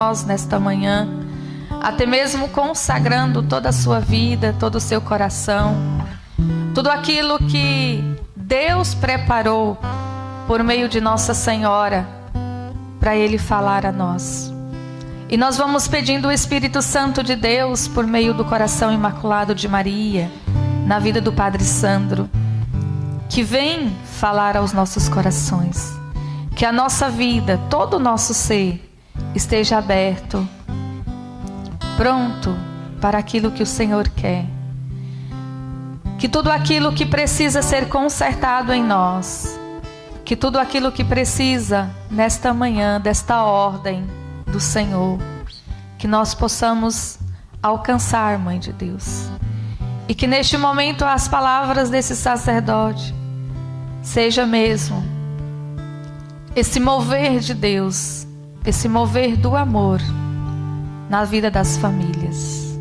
nós nesta manhã, até mesmo consagrando toda a sua vida, todo o seu coração, tudo aquilo que Deus preparou por meio de Nossa Senhora para Ele falar a nós. E nós vamos pedindo o Espírito Santo de Deus por meio do coração imaculado de Maria, na vida do Padre Sandro, que vem falar aos nossos corações, que a nossa vida, todo o nosso ser esteja aberto, pronto para aquilo que o Senhor quer. Que tudo aquilo que precisa ser consertado em nós, que tudo aquilo que precisa nesta manhã, desta ordem do Senhor, que nós possamos alcançar, Mãe de Deus. E que neste momento as palavras desse sacerdote seja mesmo esse mover de Deus, esse mover do amor na vida das famílias.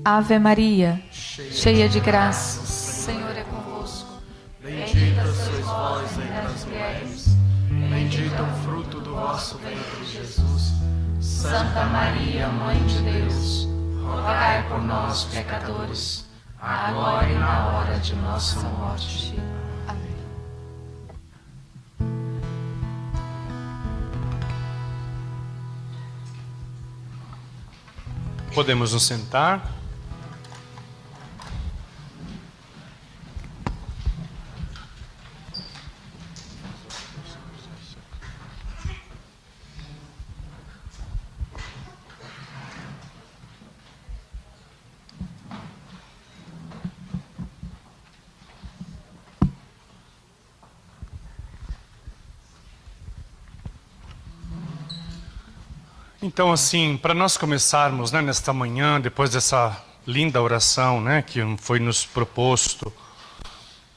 Ave Maria, cheia de graça, o Senhor é convosco. Bendita sois vós entre as mulheres, bendito é o fruto do vosso ventre, Jesus. Santa Maria, Mãe de Deus, rogai por nós, pecadores, agora e na hora de nossa morte. Amém. Podemos nos sentar. Então, assim, para nós começarmos, né, nesta manhã, depois dessa linda oração, né, que foi nos proposto,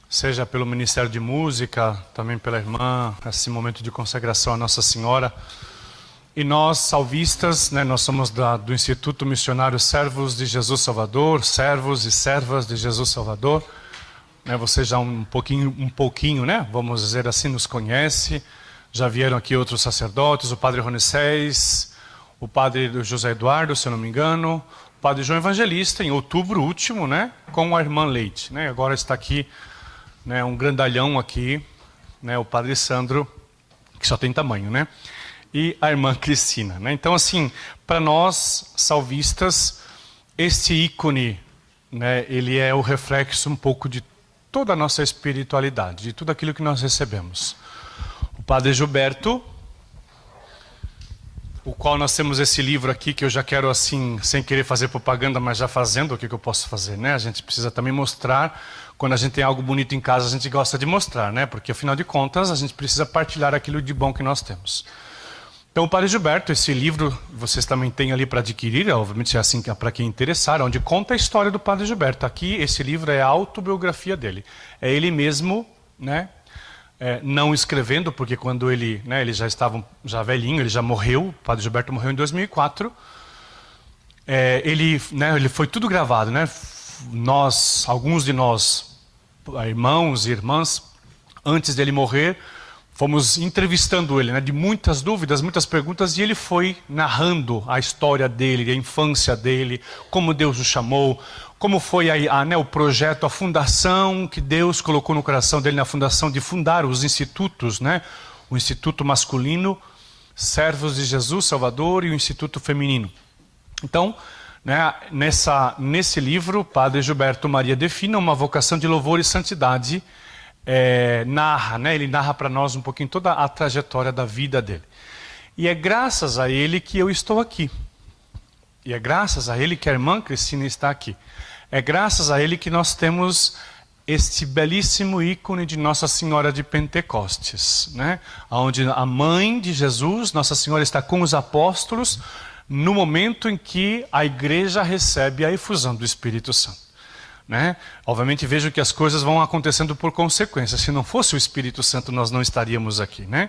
seja pelo Ministério de Música, também pela irmã, esse momento de consagração à Nossa Senhora. E nós, salvistas, né, nós somos do Instituto Missionário Servos de Jesus Salvador, servos e servas de Jesus Salvador. Né, você já um pouquinho, né, vamos dizer assim, nos conhece. Já vieram aqui outros sacerdotes, o Padre Ronissés, o Padre José Eduardo, se eu não me engano, o Padre João Evangelista, em outubro último, né, com a irmã Leite. Né, agora está aqui, né, um grandalhão aqui, né, o Padre Sandro, que só tem tamanho, né, e a irmã Cristina. Né. Então, assim, para nós, salvistas, este ícone, né, ele é o reflexo um pouco de toda a nossa espiritualidade, de tudo aquilo que nós recebemos. O Padre Gilberto, o qual nós temos esse livro aqui, que eu já quero, assim, sem querer fazer propaganda, mas já fazendo, o que eu posso fazer, né? A gente precisa também mostrar, quando a gente tem algo bonito em casa, a gente gosta de mostrar, né? Porque, afinal de contas, a gente precisa partilhar aquilo de bom que nós temos. Então, o Padre Gilberto, esse livro, vocês também têm ali para adquirir, obviamente é assim para quem interessar, onde conta a história do Padre Gilberto. Aqui, esse livro é a autobiografia dele. É ele mesmo, né? Não escrevendo, porque quando ele, né, ele já estava já velhinho, ele já morreu, o Padre Gilberto morreu em 2004. Ele foi tudo gravado, né? Nós, alguns de nós, irmãos e irmãs, antes dele morrer, fomos entrevistando ele, né, de muitas dúvidas, muitas perguntas, e ele foi narrando a história dele, a infância dele, como Deus o chamou, como foi né, o projeto, a fundação que Deus colocou no coração dele, na fundação de fundar os institutos, né, o Instituto Masculino, Servos de Jesus Salvador, e o Instituto Feminino. Então, né, nesse livro, Padre Gilberto Maria define uma vocação de louvor e santidade. Ele narra para nós um pouquinho toda a trajetória da vida dele. E é graças a ele que eu estou aqui. E é graças a ele que a irmã Cristina está aqui. É graças a ele que nós temos este belíssimo ícone de Nossa Senhora de Pentecostes, né? Onde a mãe de Jesus, Nossa Senhora, está com os apóstolos no momento em que a igreja recebe a efusão do Espírito Santo. Né? Obviamente vejo que as coisas vão acontecendo por consequência. Se não fosse o Espírito Santo, nós não estaríamos aqui, né?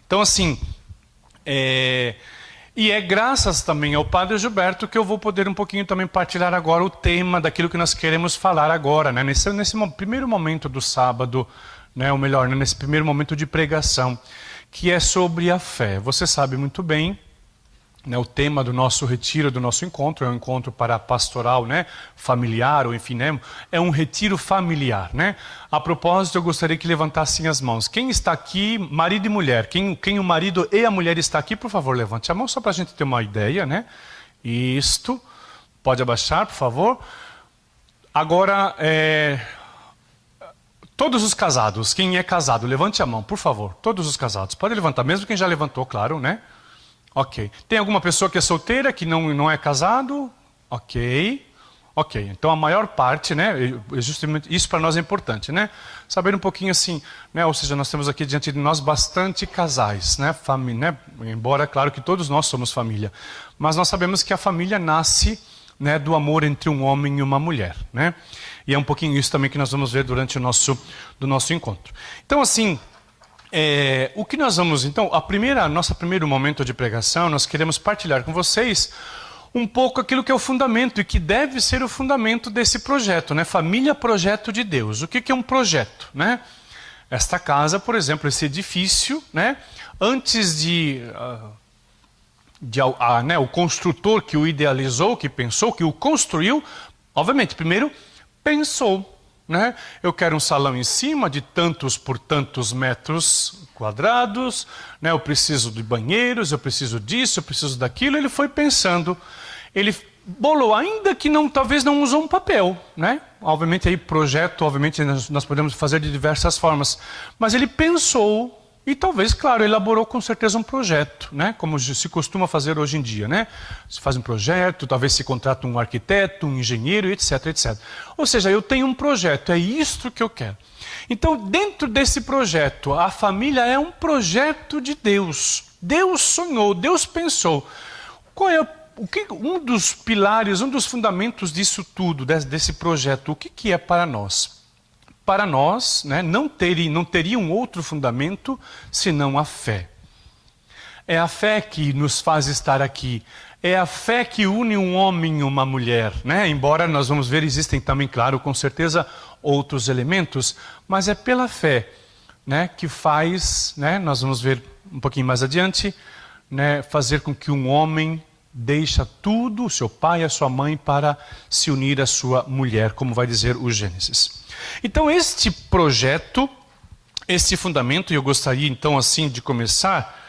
Então, assim, e é graças também ao Padre Gilberto que eu vou poder um pouquinho também partilhar agora o tema daquilo que nós queremos falar agora, né? Nesse primeiro momento do sábado, né? Ou melhor, né? Nesse primeiro momento de pregação, que é sobre a fé. Você sabe muito bem né, o tema do nosso retiro, do nosso encontro, é um encontro para pastoral, né, familiar, ou enfim, né, é um retiro familiar, né? A propósito, eu gostaria que levantassem as mãos. Quem está aqui, marido e mulher, quem o marido e a mulher está aqui, por favor, levante a mão, só para a gente ter uma ideia, né? Isto, pode abaixar, por favor. Agora, todos os casados, quem é casado, levante a mão, por favor, todos os casados. Pode levantar, mesmo quem já levantou, claro, né? Ok. Tem alguma pessoa que é solteira, que não é casado? Ok. Ok. Então a maior parte, né? Justamente isso para nós é importante, né? Saber um pouquinho assim, né? Ou seja, nós temos aqui diante de nós bastante casais, né? Né? Embora, claro que todos nós somos família. Mas nós sabemos que a família nasce, né, do amor entre um homem e uma mulher, né? E é um pouquinho isso também que nós vamos ver durante o nosso encontro. Então, assim, o que nós vamos, então, nosso primeiro momento de pregação, nós queremos partilhar com vocês um pouco aquilo que é o fundamento e que deve ser o fundamento desse projeto, né? Família, projeto de Deus. O que é um projeto, né? Esta casa, por exemplo, esse edifício, né? Antes né, o construtor que o idealizou, que pensou, que o construiu, obviamente, primeiro pensou. Né? Eu quero um salão em cima de tantos por tantos metros quadrados, né? Eu preciso de banheiros, eu preciso disso, eu preciso daquilo. Ele foi pensando, ele bolou, ainda que talvez não usou um papel, né? Obviamente aí projeto, obviamente nós podemos fazer de diversas formas, mas ele pensou e talvez, claro, elaborou com certeza um projeto, né? Como se costuma fazer hoje em dia, né? Se faz um projeto, talvez se contrata um arquiteto, um engenheiro, etc, etc. Ou seja, eu tenho um projeto, é isto que eu quero. Então, dentro desse projeto, a família é um projeto de Deus. Deus sonhou, Deus pensou. Qual é um dos pilares, um dos fundamentos disso tudo, desse projeto? O que é para nós? Para nós, né, não teria um outro fundamento senão a fé. É a fé que nos faz estar aqui. É a fé que une um homem e uma mulher, né? Embora nós vamos ver, existem também, claro, com certeza, outros elementos, mas é pela fé, né, que faz, né, nós vamos ver um pouquinho mais adiante, né, fazer com que um homem deixa tudo, o seu pai e a sua mãe, para se unir à sua mulher, como vai dizer o Gênesis. Então este projeto, este fundamento, e eu gostaria então assim de começar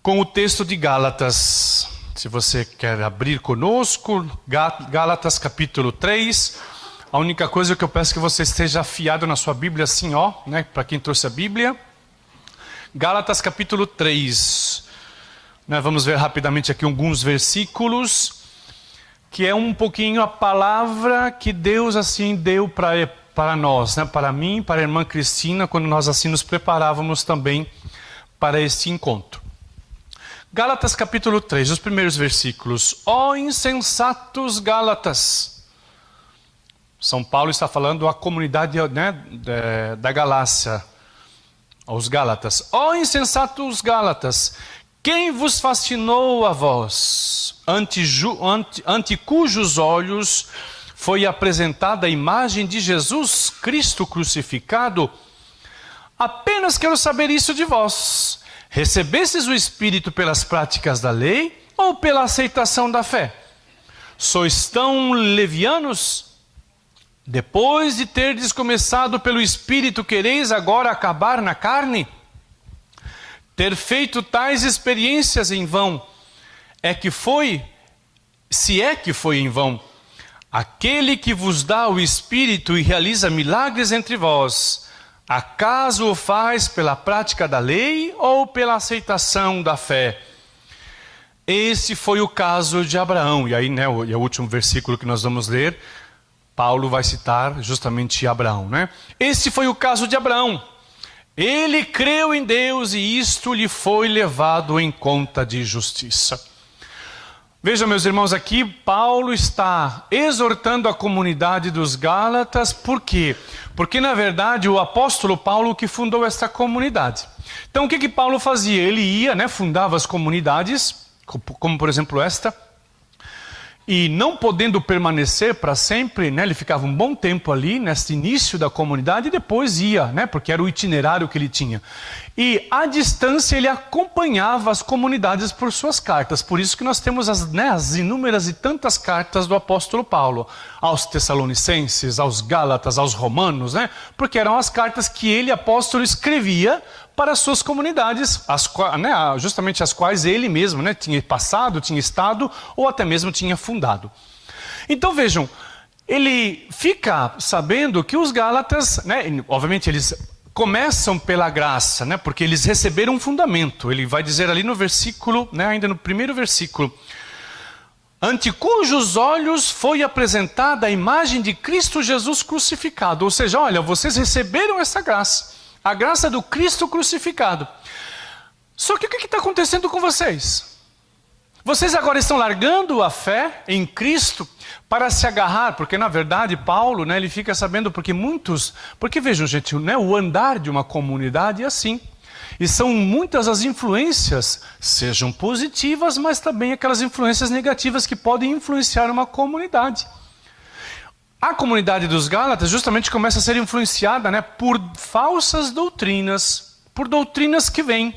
com o texto de Gálatas. Se você quer abrir conosco, Gálatas capítulo 3, a única coisa que eu peço é que você esteja afiado na sua Bíblia assim, ó, né, para quem trouxe a Bíblia. Gálatas capítulo 3, né, vamos ver rapidamente aqui alguns versículos, que é um pouquinho a palavra que Deus assim deu para nós, né? Para mim, para a irmã Cristina, quando nós assim nos preparávamos também para este encontro. Gálatas capítulo 3, os primeiros versículos. Ó insensatos Gálatas. São Paulo está falando à comunidade, né, da Galácia, aos Gálatas. Ó insensatos Gálatas, quem vos fascinou a vós, ante cujos olhos foi apresentada a imagem de Jesus Cristo crucificado? Apenas quero saber isso de vós. Recebestes o Espírito pelas práticas da lei ou pela aceitação da fé? Sois tão levianos? Depois de terdes começado pelo Espírito, quereis agora acabar na carne? Ter feito tais experiências em vão, se é que foi em vão, aquele que vos dá o Espírito e realiza milagres entre vós, acaso o faz pela prática da lei ou pela aceitação da fé? Esse foi o caso de Abraão. E aí, né, é o último versículo que nós vamos ler, Paulo vai citar justamente Abraão, né? Esse foi o caso de Abraão. Ele creu em Deus e isto lhe foi levado em conta de justiça. Veja, meus irmãos, aqui Paulo está exortando a comunidade dos Gálatas. Por quê? Porque, na verdade, o apóstolo Paulo que fundou esta comunidade. Então, o que Paulo fazia? Ele ia, né, fundava as comunidades, como por exemplo esta, e não podendo permanecer para sempre, né, ele ficava um bom tempo ali, nesse início da comunidade, e depois ia, né, porque era o itinerário que ele tinha. E à distância ele acompanhava as comunidades por suas cartas. Por isso que nós temos as inúmeras e tantas cartas do apóstolo Paulo, aos Tessalonicenses, aos Gálatas, aos Romanos, né, porque eram as cartas que ele, apóstolo, escrevia para as suas comunidades, justamente as quais ele mesmo, né, tinha passado, tinha estado ou até mesmo tinha fundado. Então vejam, ele fica sabendo que os Gálatas, né, obviamente eles começam pela graça, né, porque eles receberam um fundamento. Ele vai dizer ali no versículo, né, ainda no primeiro versículo, ante cujos olhos foi apresentada a imagem de Cristo Jesus crucificado. Ou seja, olha, vocês receberam essa graça. A graça do Cristo crucificado. Só que o que está acontecendo com vocês? Vocês agora estão largando a fé em Cristo para se agarrar, porque na verdade Paulo, né, ele fica sabendo, porque vejam gente, né, o andar de uma comunidade é assim. E são muitas as influências, sejam positivas, mas também aquelas influências negativas que podem influenciar uma comunidade. A comunidade dos Gálatas justamente começa a ser influenciada, né, por falsas doutrinas, por doutrinas que vêm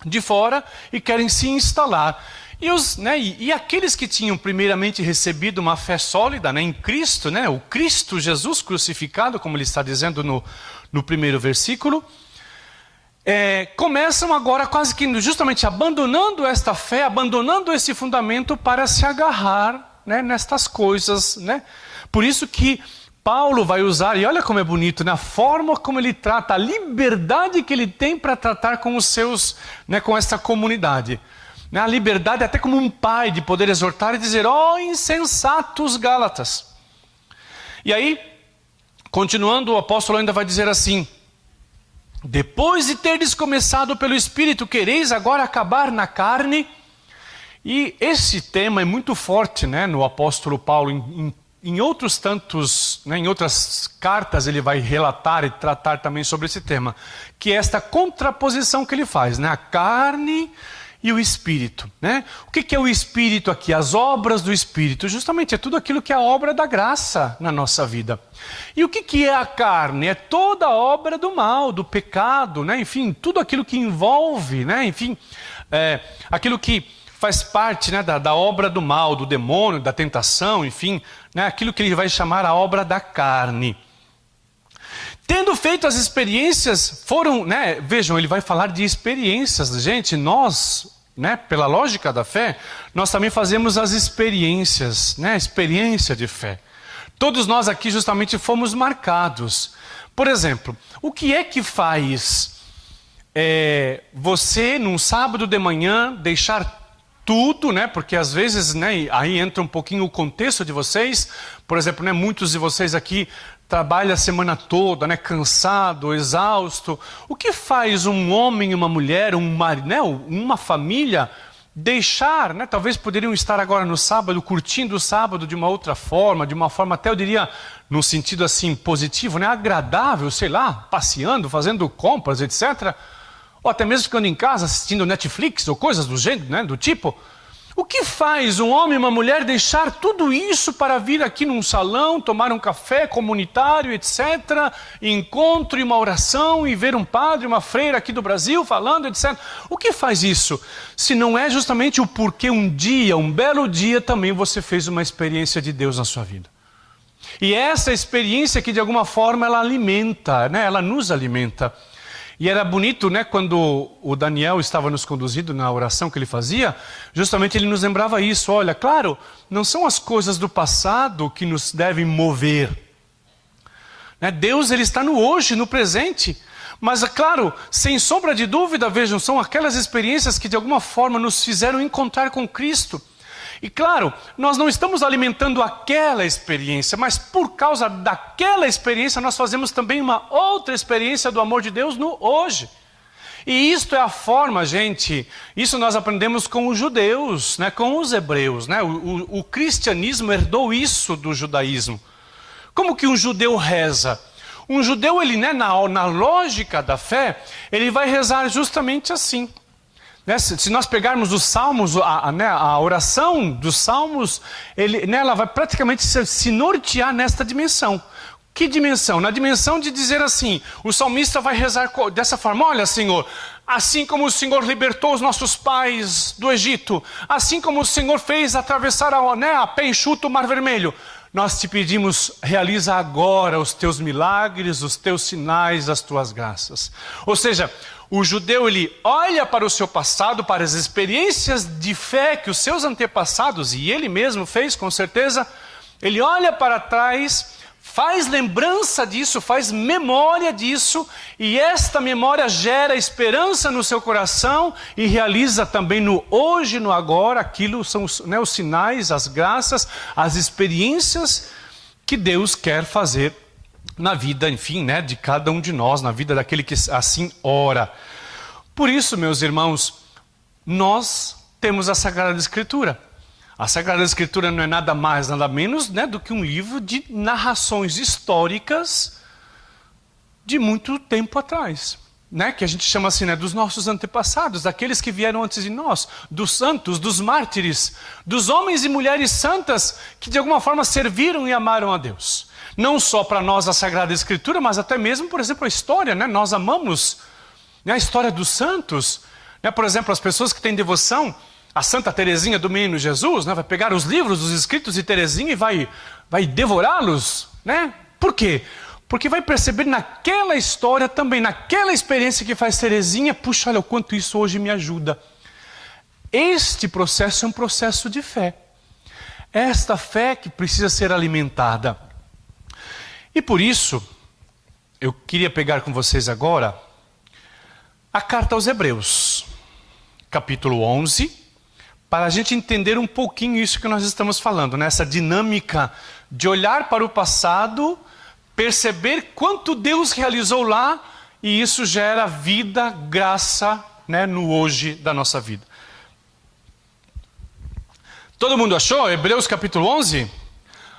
de fora e querem se instalar. E aqueles que tinham primeiramente recebido uma fé sólida, né, em Cristo, né, o Cristo Jesus crucificado, como ele está dizendo no primeiro versículo, começam agora quase que justamente abandonando esta fé, abandonando esse fundamento para se agarrar, né, nestas coisas, né? Por isso que Paulo vai usar, e olha como é bonito, né, a forma como ele trata, a liberdade que ele tem para tratar com os seus, né, com essa comunidade. Né, a liberdade até como um pai de poder exortar e dizer, ó insensatos Gálatas. E aí, continuando, o apóstolo ainda vai dizer assim, depois de terdes começado pelo Espírito, quereis agora acabar na carne? E esse tema é muito forte, né, no apóstolo Paulo, em outros tantos, né, em outras cartas ele vai relatar e tratar também sobre esse tema, que é esta contraposição que ele faz, né, a carne e o Espírito. Né? O que é o Espírito aqui? As obras do Espírito, justamente é tudo aquilo que é a obra da graça na nossa vida. E o que é a carne? É toda a obra do mal, do pecado, né? Enfim, tudo aquilo que envolve, né? Enfim, aquilo que faz parte, né, da obra do mal, do demônio, da tentação, enfim, né, aquilo que ele vai chamar a obra da carne. Tendo feito as experiências, né, vejam, ele vai falar de experiências. Gente, nós, né, pela lógica da fé, nós também fazemos as experiências, né, experiência de fé. Todos nós aqui justamente fomos marcados. Por exemplo, o que é que faz você, num sábado de manhã, deixar tudo, né? Porque às vezes, né, aí entra um pouquinho o contexto de vocês. Por exemplo, né, muitos de vocês aqui trabalham a semana toda, né, cansado, exausto. O que faz um homem, uma mulher, uma família deixar, né, talvez poderiam estar agora no sábado, curtindo o sábado de uma outra forma, de uma forma até eu diria, num sentido assim positivo, né, agradável, sei lá, passeando, fazendo compras, etc., ou até mesmo ficando em casa assistindo Netflix ou coisas do gênero, né, do tipo. O que faz um homem e uma mulher deixar tudo isso para vir aqui num salão, tomar um café comunitário, etc., encontro e uma oração e ver um padre, uma freira aqui do Brasil falando, etc. O que faz isso? Se não é justamente o porquê um dia, um belo dia, também você fez uma experiência de Deus na sua vida. E essa experiência que de alguma forma ela alimenta, né, ela nos alimenta. E era bonito, né, quando o Daniel estava nos conduzindo na oração que ele fazia, justamente ele nos lembrava isso. Olha, claro, não são as coisas do passado que nos devem mover. Né? Deus, ele está no hoje, no presente. Mas, é claro, sem sombra de dúvida, vejam, são aquelas experiências que de alguma forma nos fizeram encontrar com Cristo. E claro, nós não estamos alimentando aquela experiência, mas por causa daquela experiência nós fazemos também uma outra experiência do amor de Deus no hoje. E isto é a forma, gente, isso nós aprendemos com os judeus, né, com os hebreus. Né? O cristianismo herdou isso do judaísmo. Como que um judeu reza? Um judeu, ele, né, na lógica da fé, ele vai rezar justamente assim. Né? Se nós pegarmos os Salmos, a oração dos Salmos, ela vai praticamente se nortear nesta dimensão. Que dimensão? Na dimensão de dizer assim, o salmista vai rezar dessa forma: olha, Senhor, assim como o Senhor libertou os nossos pais do Egito, assim como o Senhor fez atravessar a pé enxuto o Mar Vermelho, nós te pedimos, realiza agora os teus milagres, os teus sinais, as tuas graças. Ou seja, o judeu, ele olha para o seu passado, para as experiências de fé que os seus antepassados, e ele mesmo fez com certeza, ele olha para trás, faz lembrança disso, faz memória disso, e esta memória gera esperança no seu coração e realiza também no hoje, no agora. Aquilo são os sinais, as graças, as experiências que Deus quer fazer na vida, enfim, de cada um de nós, na vida daquele que assim ora. Por isso, meus irmãos, nós temos a Sagrada Escritura. A Sagrada Escritura não é nada mais, nada menos do que um livro de narrações históricas de muito tempo atrás. Que a gente chama assim, dos nossos antepassados, daqueles que vieram antes de nós, dos santos, dos mártires, dos homens e mulheres santas que de alguma forma serviram e amaram a Deus. Não só para nós a Sagrada Escritura, mas até mesmo, por exemplo, a história. Nós amamos a história dos santos. Por exemplo, as pessoas que têm devoção a Santa Teresinha do Menino Jesus, vai pegar os livros, os escritos de Teresinha e vai devorá-los. Por quê? Porque vai perceber naquela história também, naquela experiência que faz Teresinha, puxa, olha o quanto isso hoje me ajuda. Este processo é um processo de fé. Esta fé que precisa ser alimentada. E por isso, eu queria pegar com vocês agora a carta aos Hebreus, capítulo 11, para a gente entender um pouquinho isso que nós estamos falando, essa dinâmica de olhar para o passado, perceber quanto Deus realizou lá, e isso gera vida, graça, no hoje da nossa vida. Todo mundo achou? Hebreus capítulo 11?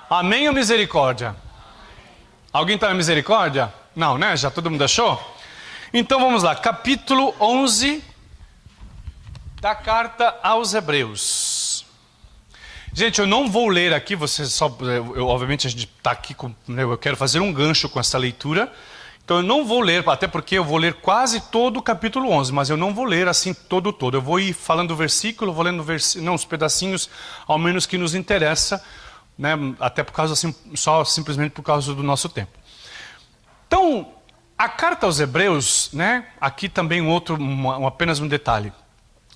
Amém ou misericórdia? Alguém está na misericórdia? Não, já todo mundo achou? Então vamos lá, capítulo 11 da carta aos Hebreus. Gente, eu não vou ler aqui, obviamente a gente está aqui, eu quero fazer um gancho com essa leitura, então eu não vou ler, até porque eu vou ler quase todo o capítulo 11, mas eu não vou ler assim todo. Eu vou ir falando o versículo, vou lendo os pedacinhos, ao menos que nos interessa, até por causa simplesmente por causa do nosso tempo. Então, a carta aos Hebreus, aqui também apenas um detalhe.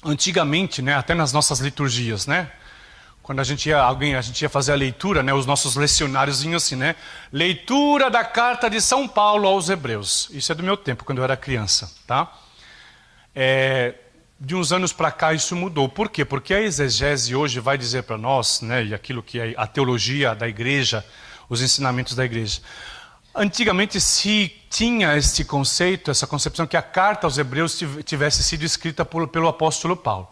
Antigamente, até nas nossas liturgias, quando a gente ia fazer a leitura, os nossos lecionários vinham assim, leitura da carta de São Paulo aos Hebreus. Isso é do meu tempo, quando eu era criança, tá? De uns anos para cá isso mudou. Por quê? Porque a exegese hoje vai dizer para nós, e aquilo que é a teologia da igreja, os ensinamentos da igreja. Antigamente se tinha esse conceito, essa concepção que a carta aos Hebreus tivesse sido escrita pelo apóstolo Paulo.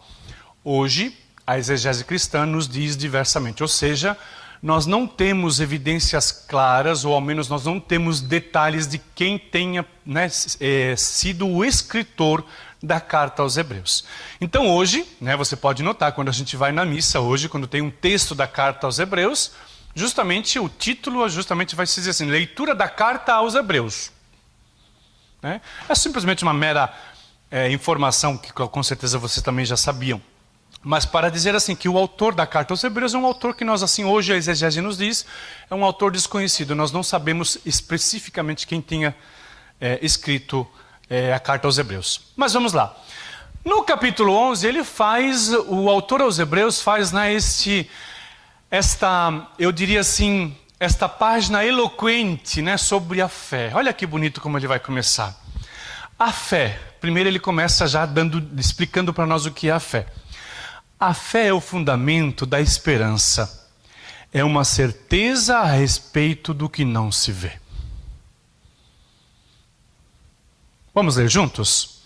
Hoje, a exegese cristã nos diz diversamente, ou seja, nós não temos evidências claras, ou ao menos nós não temos detalhes de quem tenha sido o escritor da carta aos Hebreus. Então hoje, você pode notar, quando a gente vai na missa hoje, quando tem um texto da carta aos Hebreus, justamente o título vai se dizer assim, leitura da carta aos Hebreus. É simplesmente uma mera informação que com certeza vocês também já sabiam. Mas para dizer assim que o autor da carta aos Hebreus é um autor que nós, assim, hoje a exegese nos diz, é um autor desconhecido. Nós não sabemos especificamente quem tenha escrito a carta aos Hebreus. Mas vamos lá. No capítulo 11, o autor aos Hebreus faz eu diria assim, esta página eloquente, sobre a fé. Olha que bonito como ele vai começar. A fé. Primeiro ele começa já explicando para nós o que é a fé. A fé é o fundamento da esperança. É uma certeza a respeito do que não se vê. Vamos ler juntos?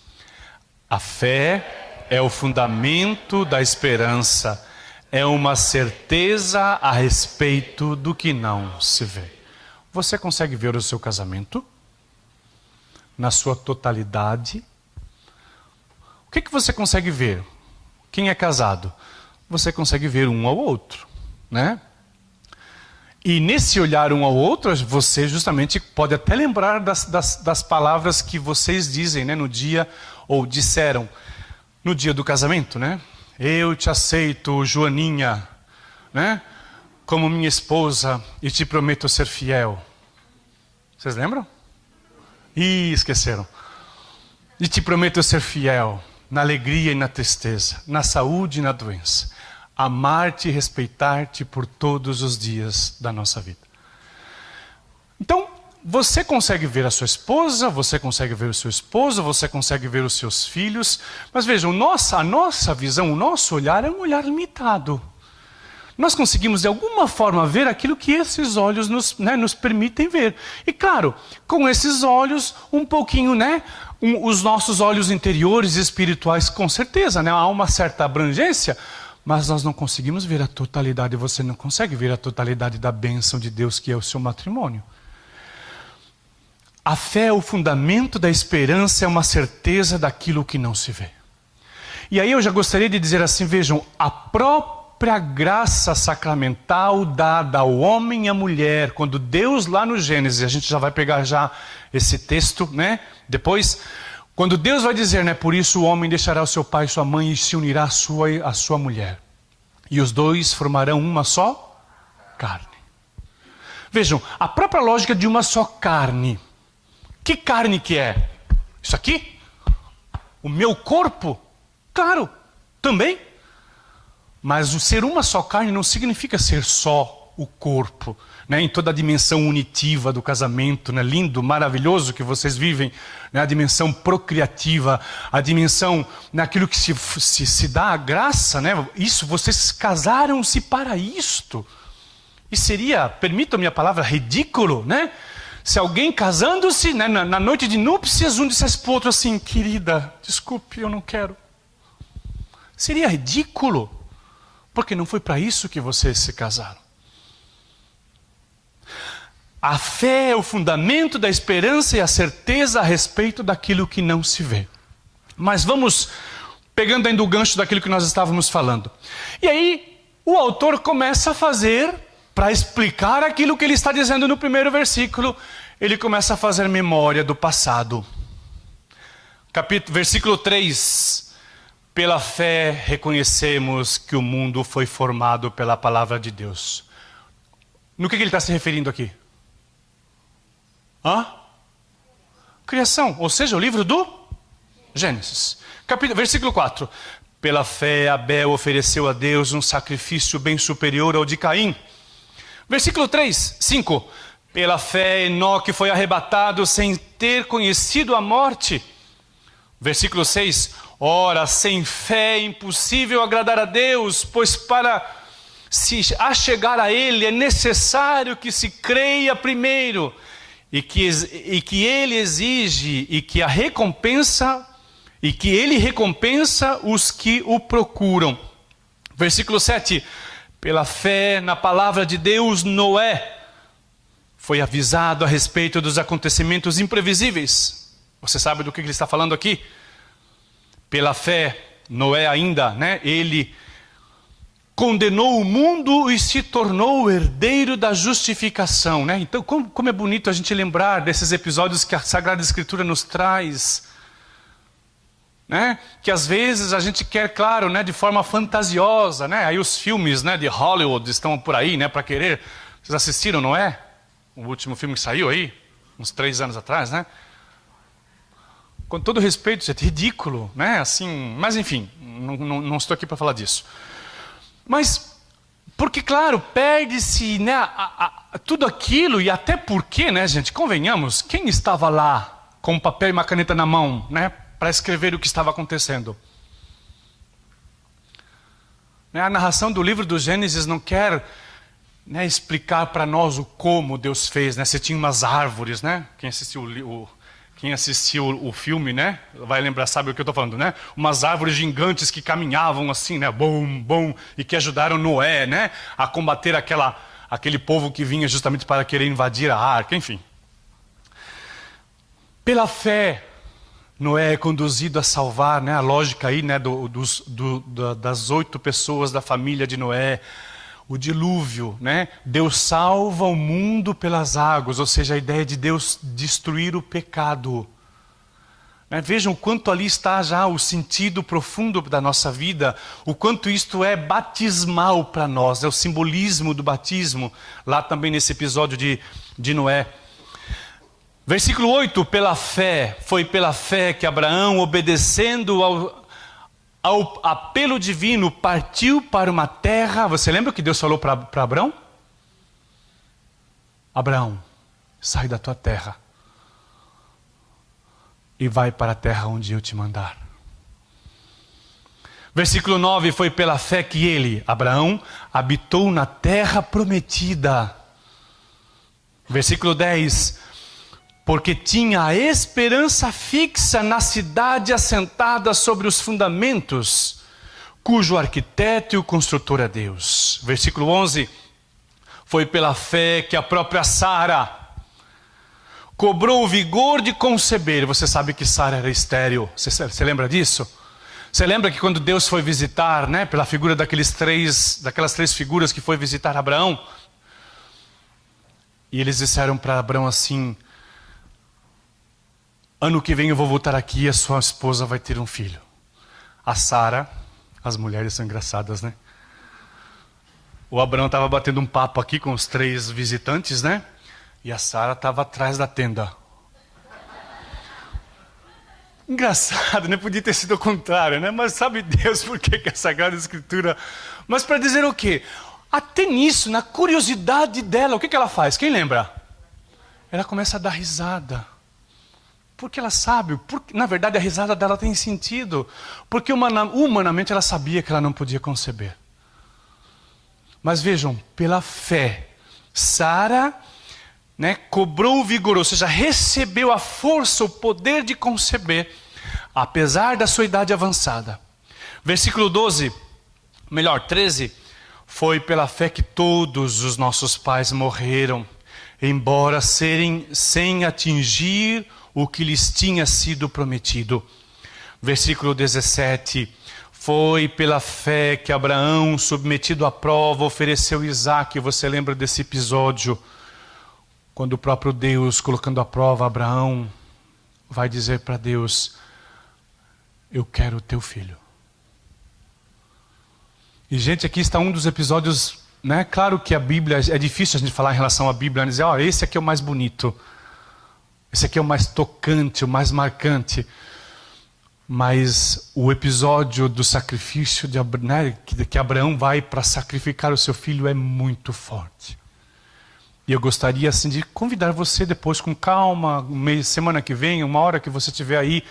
A fé é o fundamento da esperança. É uma certeza a respeito do que não se vê. Você consegue ver o seu casamento? Na sua totalidade? O que você consegue ver? Quem é casado? Você consegue ver um ao outro, né? E nesse olhar um ao outro, você justamente pode até lembrar das palavras que vocês dizem, né, no dia, ou disseram, no dia do casamento, né? Eu te aceito, Joaninha, né, como minha esposa e te prometo ser fiel. Vocês lembram? Ih, esqueceram. E te prometo ser fiel na alegria e na tristeza, na saúde e na doença. Amar-te e respeitar-te por todos os dias da nossa vida. Então, você consegue ver a sua esposa, você consegue ver o seu esposo, você consegue ver os seus filhos, mas vejam, a nossa visão, o nosso olhar é um olhar limitado. Nós conseguimos de alguma forma ver aquilo que esses olhos nos permitem ver. E claro, com esses olhos, um pouquinho, os nossos olhos interiores e espirituais, com certeza, há uma certa abrangência, mas nós não conseguimos ver a totalidade, você não consegue ver a totalidade da bênção de Deus que é o seu matrimônio. A fé é o fundamento da esperança, é uma certeza daquilo que não se vê. E aí eu já gostaria de dizer assim, vejam, a própria graça sacramental dada ao homem e à mulher, quando Deus lá no Gênesis, a gente já vai pegar já esse texto, depois, quando Deus vai dizer, por isso o homem deixará o seu pai e sua mãe e se unirá à sua mulher. E os dois formarão uma só carne. Vejam, a própria lógica de uma só carne. Que carne que é? Isso aqui? O meu corpo? Claro, também. Mas o ser uma só carne não significa ser só o corpo, em toda a dimensão unitiva do casamento, lindo, maravilhoso que vocês vivem, a dimensão procriativa, a dimensão naquilo que se dá a graça, isso, vocês casaram-se para isto. E seria, permitam-me a palavra, ridículo, se alguém casando-se, na noite de núpcias, um dissesse para o outro assim, querida, desculpe, eu não quero. Seria ridículo, porque não foi para isso que vocês se casaram. A fé é o fundamento da esperança e a certeza a respeito daquilo que não se vê. Mas vamos pegando ainda o gancho daquilo que nós estávamos falando. E aí, o autor começa a fazer, para explicar aquilo que ele está dizendo no primeiro versículo, ele começa a fazer memória do passado. Versículo 3. Pela fé reconhecemos que o mundo foi formado pela palavra de Deus. No que ele está se referindo aqui? Criação, ou seja, o livro do Gênesis. Versículo 4. Pela fé Abel ofereceu a Deus um sacrifício bem superior ao de Caim. Versículo 5. Pela fé Enoque foi arrebatado sem ter conhecido a morte. Versículo 6. Ora, sem fé é impossível agradar a Deus, pois para se achegar a Ele é necessário que se creia primeiro, e que Ele exige, e que Ele recompensa os que o procuram. Versículo 7. Pela fé na palavra de Deus, Noé foi avisado a respeito dos acontecimentos imprevisíveis. Você sabe do que ele está falando aqui? Pela fé, Noé ainda, ele condenou o mundo e se tornou o herdeiro da justificação. Então, como é bonito a gente lembrar desses episódios que a Sagrada Escritura nos traz. Que às vezes a gente quer, claro, de forma fantasiosa, aí os filmes, de Hollywood estão por aí, para querer. Vocês assistiram, não é? O último filme que saiu aí, uns 3 anos atrás, Com todo respeito, isso é ridículo, assim, mas enfim, não estou aqui para falar disso. Mas, porque claro, perde-se, tudo aquilo, e até porque, gente, convenhamos, quem estava lá com um papel e uma caneta na mão, para escrever o que estava acontecendo? A narração do livro do Gênesis não quer explicar para nós o como Deus fez. Se tinha umas árvores, quem assistiu o filme, vai lembrar, sabe o que eu estou falando, Umas árvores gigantes que caminhavam assim, bom, e que ajudaram Noé, a combater aquele povo que vinha justamente para querer invadir a arca, enfim. Pela fé, Noé é conduzido a salvar, né? A lógica aí, né? Das 8 pessoas da família de Noé. O dilúvio, né? Deus salva o mundo pelas águas, ou seja, a ideia de Deus destruir o pecado. Né? Vejam o quanto ali está já o sentido profundo da nossa vida, o quanto isto é batismal para nós, é o simbolismo do batismo, lá também nesse episódio de Noé. Versículo 8, foi pela fé que Abraão, obedecendo ao apelo divino, partiu para uma terra. Você lembra o que Deus falou para Abraão? Abraão, sai da tua terra e vai para a terra onde eu te mandar. Versículo 9, foi pela fé que ele, Abraão, habitou na terra prometida. Versículo 10, porque tinha a esperança fixa na cidade assentada sobre os fundamentos, cujo arquiteto e o construtor é Deus. Versículo 11, foi pela fé que a própria Sara cobrou o vigor de conceber. Você sabe que Sara era estéril. Você lembra disso? Você lembra que quando Deus foi visitar, né, pela figura daquelas três figuras que foi visitar Abraão, e eles disseram para Abraão assim: ano que vem eu vou voltar aqui e a sua esposa vai ter um filho. A Sara, as mulheres são engraçadas, né? O Abraão estava batendo um papo aqui com os 3 visitantes, né? E a Sara estava atrás da tenda. Engraçado, né? Podia ter sido o contrário, né? Mas sabe Deus por que a Sagrada Escritura... Mas para dizer o quê? Até nisso, na curiosidade dela, o que ela faz? Quem lembra? Ela começa a dar risada. Porque ela sabe, na verdade a risada dela tem sentido. Porque humanamente ela sabia que ela não podia conceber. Mas vejam, pela fé, Sara, né, cobrou o vigor, ou seja, recebeu a força, o poder de conceber, apesar da sua idade avançada. Versículo 13, foi pela fé que todos os nossos pais morreram, embora sem atingir o que lhes tinha sido prometido. Versículo 17, foi pela fé que Abraão, submetido à prova, ofereceu Isaque. Você lembra desse episódio? Quando o próprio Deus, colocando à prova Abraão, vai dizer para Deus: eu quero o teu filho. E gente, aqui está um dos episódios, né? Claro que a Bíblia, é difícil a gente falar em relação à Bíblia, dizer, esse aqui é o mais bonito, esse aqui é o mais tocante, o mais marcante. Mas o episódio do sacrifício, né, que Abraão vai para sacrificar o seu filho, é muito forte. E eu gostaria assim de convidar você depois com calma, semana que vem, uma hora que você estiver aí,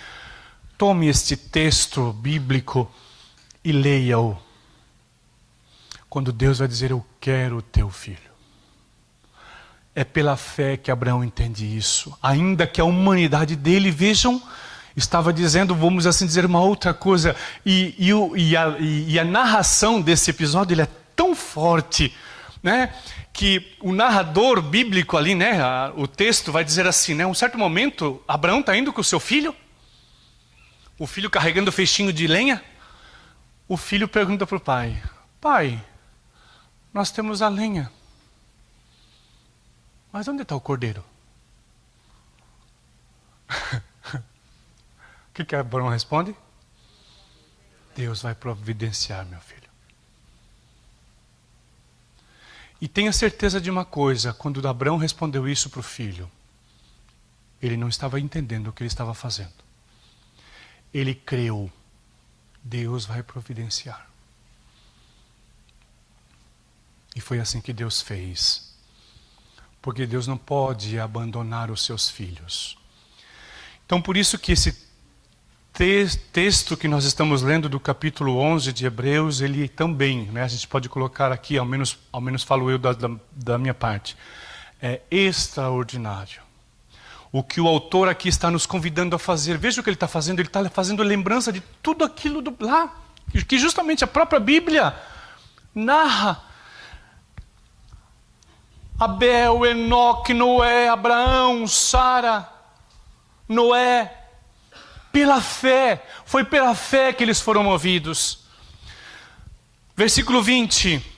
tome este texto bíblico e leia-o. Quando Deus vai dizer, eu quero o teu filho. É pela fé que Abraão entende isso. Ainda que a humanidade dele, vejam, estava dizendo, vamos assim dizer, uma outra coisa. E a narração desse episódio ele é tão forte, né, que o narrador bíblico ali, né, o texto vai dizer assim, né, um certo momento, Abraão está indo com o seu filho, o filho carregando o feixinho de lenha. O filho pergunta para o pai: pai, nós temos a lenha, mas onde está o cordeiro? O que Abraão responde? Deus vai providenciar, meu filho. E tenha certeza de uma coisa, quando Abraão respondeu isso para o filho, ele não estava entendendo o que ele estava fazendo. Ele creu, Deus vai providenciar. E foi assim que Deus fez. Porque Deus não pode abandonar os seus filhos. Então por isso que esse texto que nós estamos lendo do capítulo 11 de Hebreus, ele também, né, a gente pode colocar aqui, ao menos falo eu da minha parte, é extraordinário. O que o autor aqui está nos convidando a fazer, veja o que ele está fazendo, ele está fazendo lembrança de tudo aquilo lá, que justamente a própria Bíblia narra. Abel, Enoque, Noé, Abraão, Sara, Noé, Pela fé, foi pela fé que eles foram movidos. Versículo 20.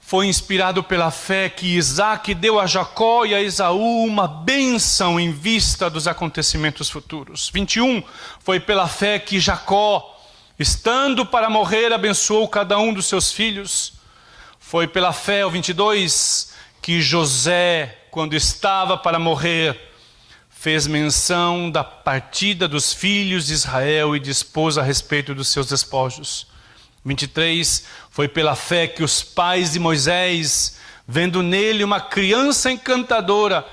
Foi inspirado pela fé que Isaac deu a Jacó e a Esaú uma bênção em vista dos acontecimentos futuros. 21. Foi pela fé que Jacó, estando para morrer, abençoou cada um dos seus filhos. Foi pela fé, o 22, que José, quando estava para morrer, fez menção da partida dos filhos de Israel e dispôs a respeito dos seus despojos. 23, foi pela fé que os pais de Moisés, vendo nele uma criança encantadora.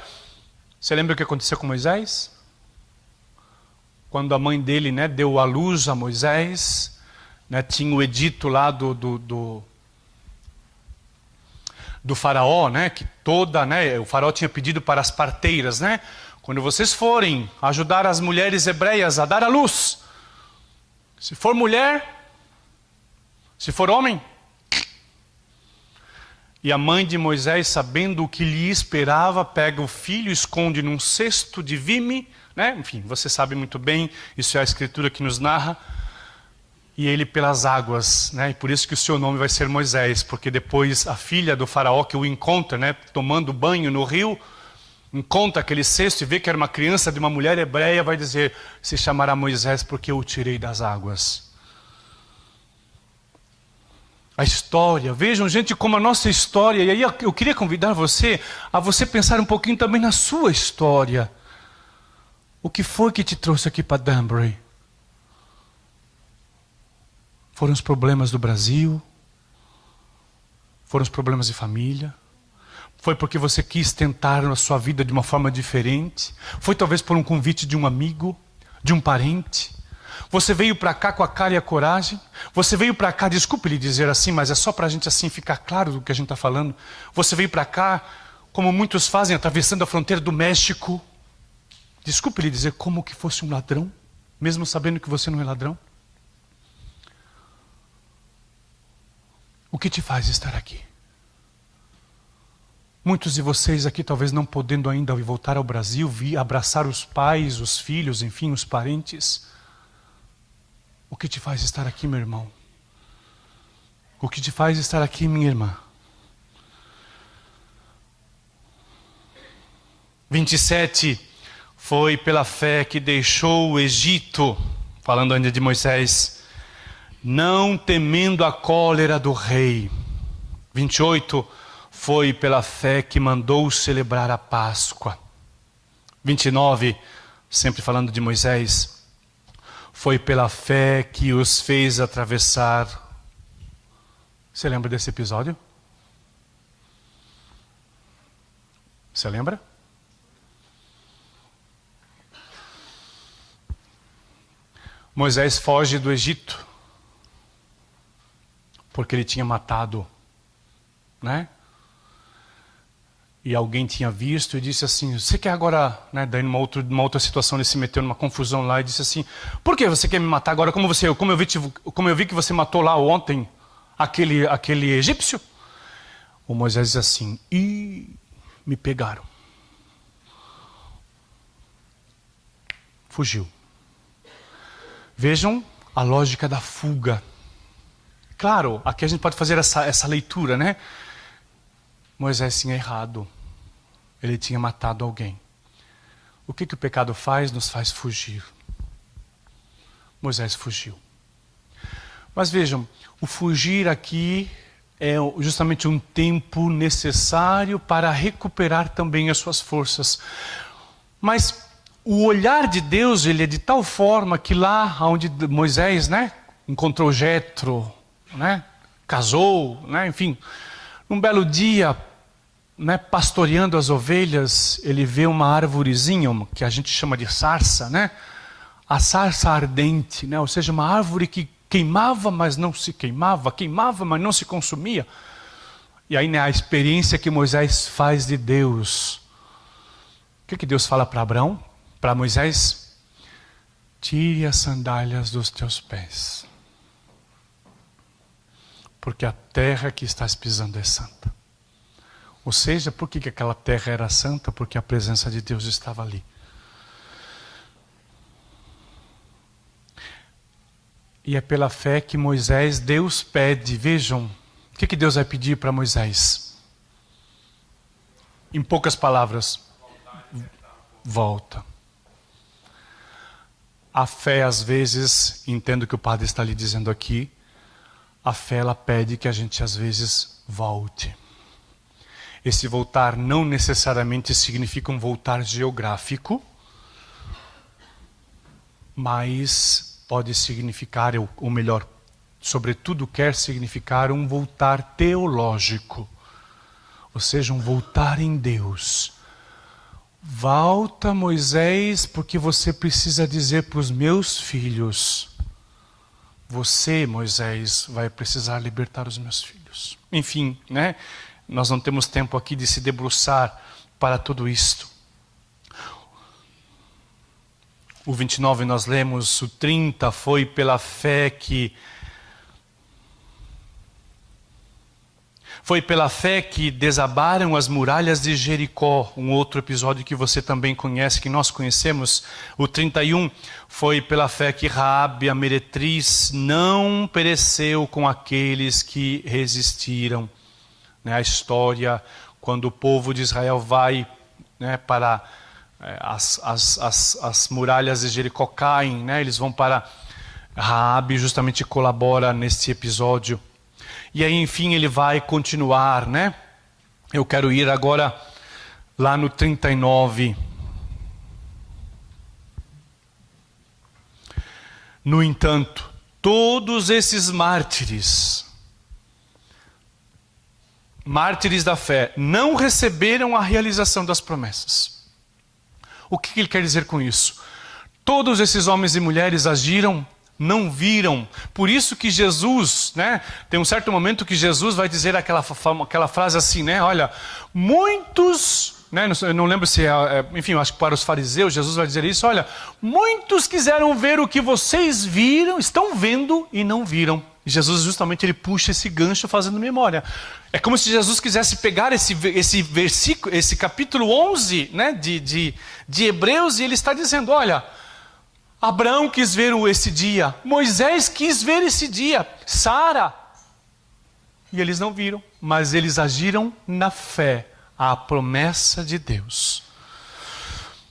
Você lembra o que aconteceu com Moisés? Quando a mãe dele, né, deu à luz a Moisés, né, tinha o edito lá do faraó, né, que o faraó tinha pedido para as parteiras, né, quando vocês forem ajudar as mulheres hebreias a dar à luz, se for mulher, se for homem. E a mãe de Moisés, sabendo o que lhe esperava, pega o filho, esconde num cesto de vime, né? Enfim, você sabe muito bem, isso é a escritura que nos narra. E ele pelas águas, né? E por isso que o seu nome vai ser Moisés, porque depois a filha do faraó que o encontra, né, tomando banho no rio, encontra aquele cesto e vê que era uma criança de uma mulher hebreia, vai dizer, se chamará Moisés porque eu o tirei das águas. A história, vejam gente como a nossa história, e aí eu queria convidar você a você pensar um pouquinho também na sua história. O que foi que te trouxe aqui para Danbury? Foram os problemas do Brasil? Foram os problemas de família? Foi porque você quis tentar a sua vida de uma forma diferente? Foi talvez por um convite de um amigo, de um parente? Você veio para cá com a cara e a coragem? Você veio para cá, desculpe lhe dizer assim, mas é só para a gente assim ficar claro do que a gente está falando. Você veio para cá, como muitos fazem, atravessando a fronteira do México. Desculpe lhe dizer, como que fosse um ladrão, mesmo sabendo que você não é ladrão. O que te faz estar aqui? Muitos de vocês aqui talvez não podendo ainda voltar ao Brasil, vir abraçar os pais, os filhos, enfim, os parentes. O que te faz estar aqui, meu irmão? O que te faz estar aqui, minha irmã? 27, foi pela fé que deixou o Egito, falando ainda de Moisés, não temendo a cólera do rei. 28, foi pela fé que mandou celebrar a Páscoa. 29, sempre falando de Moisés, foi pela fé que os fez atravessar. Você lembra desse episódio? Você lembra? Moisés foge do Egito porque ele tinha matado, né? E alguém tinha visto e disse assim, você quer agora, né? Daí numa outra situação ele se meteu numa confusão lá e disse assim, por que você quer me matar agora? Como eu vi que você matou lá ontem aquele egípcio? O Moisés diz assim, me pegaram. Fugiu. Vejam a lógica da fuga. Claro, aqui a gente pode fazer essa leitura, né? Moisés tinha errado. Ele tinha matado alguém. O que o pecado faz? Nos faz fugir. Moisés fugiu. Mas vejam, o fugir aqui é justamente um tempo necessário para recuperar também as suas forças. Mas o olhar de Deus, ele é de tal forma que lá onde Moisés, né, encontrou Jetro, né, casou, né, enfim, num belo dia, né, pastoreando as ovelhas, ele vê uma arvorezinha, que a gente chama de sarça, né, a sarça ardente, né, ou seja, uma árvore que queimava, mas não se queimava, queimava, mas não se consumia. E aí, né, a experiência que Moisés faz de Deus. O que Deus fala para Abraão? Para Moisés? Tire as sandálias dos teus pés, porque a terra que estás pisando é santa. Ou seja, por que aquela terra era santa? Porque a presença de Deus estava ali. E é pela fé que Moisés, Deus pede, vejam, o que Deus vai pedir para Moisés? Em poucas palavras, volta. A fé, às vezes, entendo que o padre está lhe dizendo aqui, a fé ela pede que a gente às vezes volte. Esse voltar não necessariamente significa um voltar geográfico, mas pode significar, ou melhor, sobretudo quer significar um voltar teológico, ou seja, um voltar em Deus. Volta, Moisés, porque você precisa dizer para os meus filhos, você, Moisés, vai precisar libertar os meus filhos. Enfim, né? Nós não temos tempo aqui de se debruçar para tudo isto. O 29 nós lemos, o 30 foi pela fé que... Foi pela fé que desabaram as muralhas de Jericó, um outro episódio que você também conhece, que nós conhecemos. O 31 foi pela fé que Raabe, a meretriz, não pereceu com aqueles que resistiram. A história, quando o povo de Israel vai, né, para as muralhas de Jericó caem, né, eles vão para Raabe, justamente colabora nesse episódio. E aí, enfim, ele vai continuar, né? Eu quero ir agora lá no 39. No entanto, todos esses mártires da fé, não receberam a realização das promessas. O que ele quer dizer com isso? Todos esses homens e mulheres agiram, não viram. Por isso que Jesus, né, tem um certo momento que Jesus vai dizer aquela frase assim, né, olha, muitos, né, eu não lembro se enfim, eu acho que para os fariseus Jesus vai dizer isso, olha, muitos quiseram ver o que vocês viram, estão vendo e não viram. E Jesus justamente ele puxa esse gancho fazendo memória. É como se Jesus quisesse pegar esse versículo, esse capítulo 11, né, de Hebreus, e ele está dizendo, olha, Abraão quis ver esse dia, Moisés quis ver esse dia, Sara. E eles não viram, mas eles agiram na fé, à promessa de Deus.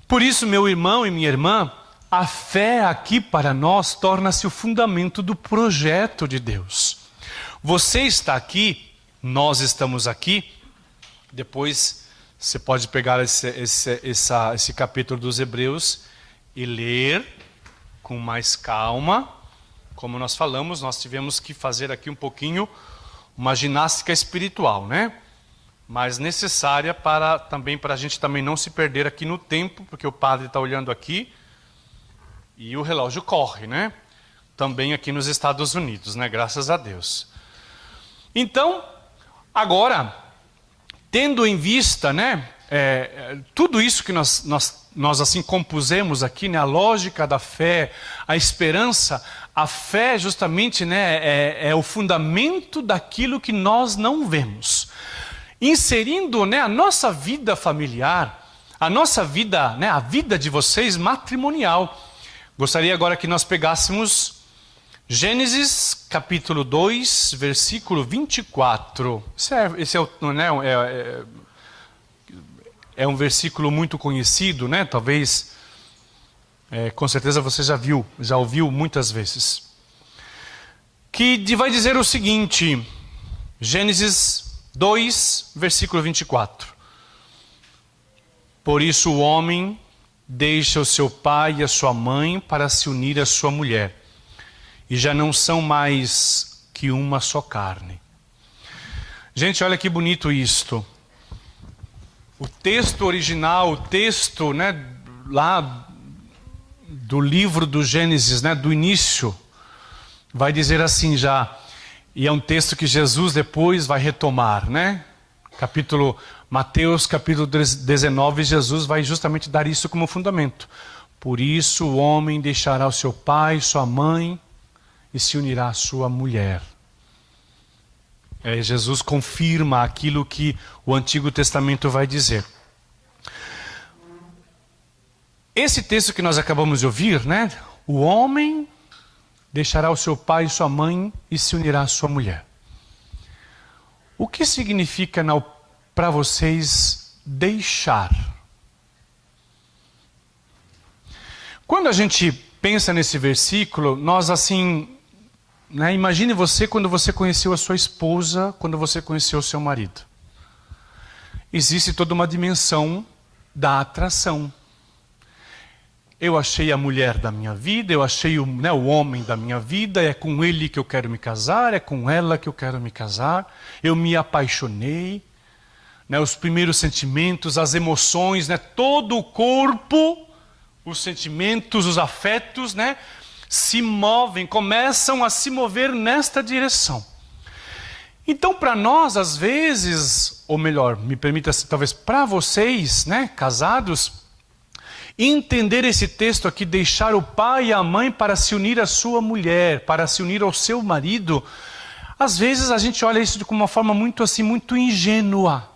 Por isso, meu irmão e minha irmã, a fé aqui para nós torna-se o fundamento do projeto de Deus. Você está aqui, nós estamos aqui, depois você pode pegar esse capítulo dos Hebreus e ler com mais calma. Como nós falamos, nós tivemos que fazer aqui um pouquinho uma ginástica espiritual, né? Mas necessária para a gente também não se perder aqui no tempo, porque o padre está olhando aqui e o relógio corre, né? Também aqui nos Estados Unidos, né? Graças a Deus. Então, agora, tendo em vista, né, tudo isso que nós assim compusemos aqui, né, a lógica da fé, a esperança, a fé justamente, né, é o fundamento daquilo que nós não vemos. Inserindo, né, a nossa vida familiar, a nossa vida, né, a vida de vocês matrimonial. Gostaria agora que nós pegássemos Gênesis capítulo 2, versículo 24. Esse é um versículo muito conhecido, né? Talvez, com certeza você já ouviu muitas vezes. Que vai dizer o seguinte, Gênesis 2, versículo 24. Por isso o homem deixa o seu pai e a sua mãe para se unir à sua mulher. E já não são mais que uma só carne. Gente, olha que bonito isto. O texto original, o texto, né, lá do livro do Gênesis, né, do início, vai dizer assim já, e é um texto que Jesus depois vai retomar, né? Mateus capítulo 19, Jesus vai justamente dar isso como fundamento. Por isso o homem deixará o seu pai, sua mãe, e se unirá à sua mulher. Jesus confirma aquilo que o Antigo Testamento vai dizer. Esse texto que nós acabamos de ouvir, né? O homem deixará o seu pai e sua mãe e se unirá à sua mulher. O que significa para vocês deixar? Quando a gente pensa nesse versículo, nós assim, né, imagine você quando você conheceu a sua esposa, quando você conheceu o seu marido. Existe toda uma dimensão da atração. Eu achei a mulher da minha vida, eu achei o homem da minha vida, é com ele que eu quero me casar, é com ela que eu quero me casar. Eu me apaixonei, né, os primeiros sentimentos, as emoções, né, todo o corpo, os sentimentos, os afetos, né, se movem, começam a se mover nesta direção. Então, para nós, às vezes, ou melhor, me permita, talvez para vocês, né, casados, entender esse texto aqui, deixar o pai e a mãe para se unir à sua mulher, para se unir ao seu marido, às vezes a gente olha isso de uma forma muito assim, muito ingênua,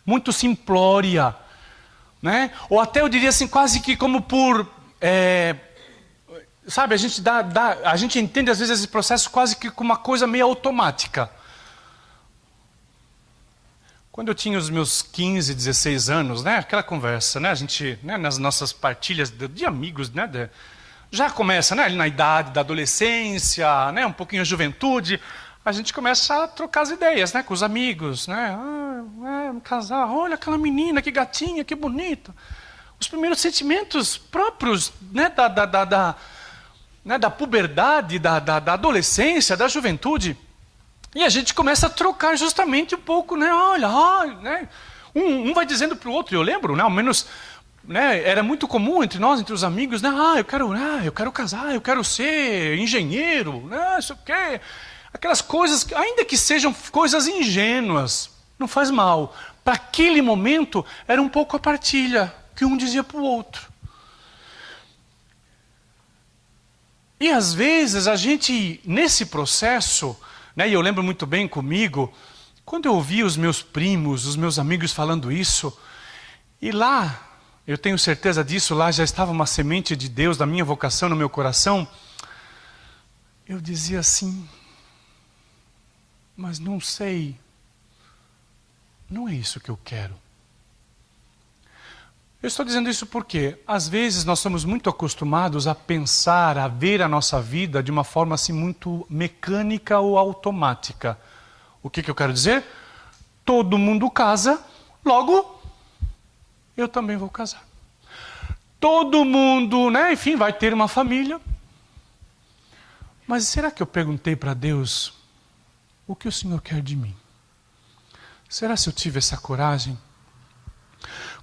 muito simplória, né? Ou até eu diria assim, quase que como por, sabe, a gente entende às vezes esse processo quase que como uma coisa meio automática. Quando eu tinha os meus 15, 16 anos, né, aquela conversa, né, a gente, né, nas nossas partilhas de amigos, né, já começa, né, ali na idade da adolescência, né, um pouquinho a juventude, a gente começa a trocar as ideias, né, com os amigos, né, casar, olha aquela menina, que gatinha, que bonita. Os primeiros sentimentos próprios, né, da puberdade, da adolescência, da juventude. E a gente começa a trocar justamente um pouco, né? Olha, né? Um vai dizendo para o outro, eu lembro, né? Ao menos, né? Era muito comum entre nós, entre os amigos, né? Eu quero casar, eu quero ser engenheiro, né? Isso o quê? Aquelas coisas, ainda que sejam coisas ingênuas, não faz mal. Para aquele momento, era um pouco a partilha que um dizia para o outro. E às vezes a gente, nesse processo, né, e eu lembro muito bem comigo, quando eu ouvi os meus primos, os meus amigos falando isso, e lá, eu tenho certeza disso, lá já estava uma semente de Deus, da minha vocação no meu coração, eu dizia assim, mas não sei, não é isso que eu quero. Eu estou dizendo isso porque, às vezes, nós somos muito acostumados a pensar, a ver a nossa vida de uma forma assim muito mecânica ou automática. O que eu quero dizer? Todo mundo casa, logo, eu também vou casar. Todo mundo, né, enfim, vai ter uma família. Mas será que eu perguntei para Deus, o que o Senhor quer de mim? Será se eu tive essa coragem?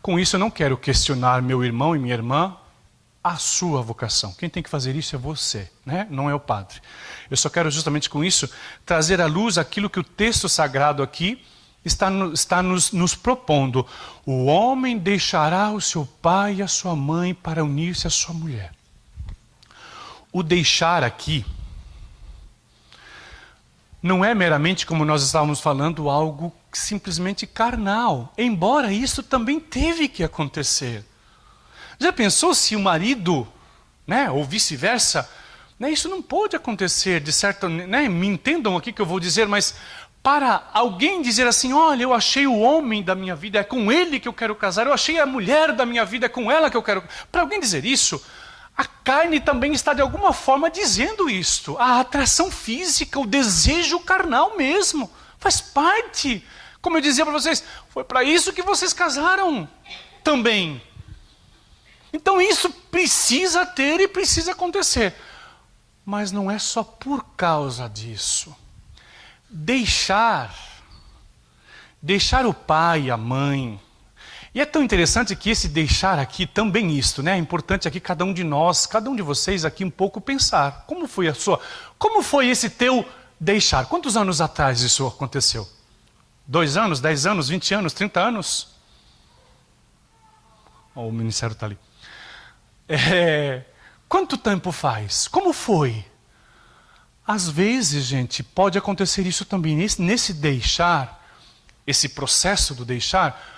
Com isso eu não quero questionar meu irmão e minha irmã a sua vocação. Quem tem que fazer isso é você, né? Não é o padre. Eu só quero justamente com isso trazer à luz aquilo que o texto sagrado aqui está nos propondo. O homem deixará o seu pai e a sua mãe para unir-se à sua mulher. O deixar aqui não é meramente, como nós estávamos falando, algo simplesmente carnal. Embora isso também teve que acontecer. Já pensou se o marido, né, ou vice-versa, né, isso não pode acontecer, de certo, né, me entendam aqui que eu vou dizer, mas para alguém dizer assim, olha, eu achei o homem da minha vida, é com ele que eu quero casar, eu achei a mulher da minha vida, é com ela que eu quero... Para alguém dizer isso, a carne também está de alguma forma dizendo isto. A atração física, o desejo carnal mesmo, faz parte. Como eu dizia para vocês, foi para isso que vocês casaram também. Então isso precisa ter e precisa acontecer. Mas não é só por causa disso. Deixar o pai e a mãe. E é tão interessante que esse deixar aqui, também isto, né? É importante aqui cada um de nós, cada um de vocês aqui um pouco pensar. Como foi esse teu deixar? Quantos anos atrás isso aconteceu? 2 anos, 10 anos, 20 anos, 30 anos? Oh, o ministério está ali. Quanto tempo faz? Como foi? Às vezes, gente, pode acontecer isso também. Nesse deixar, esse processo do deixar,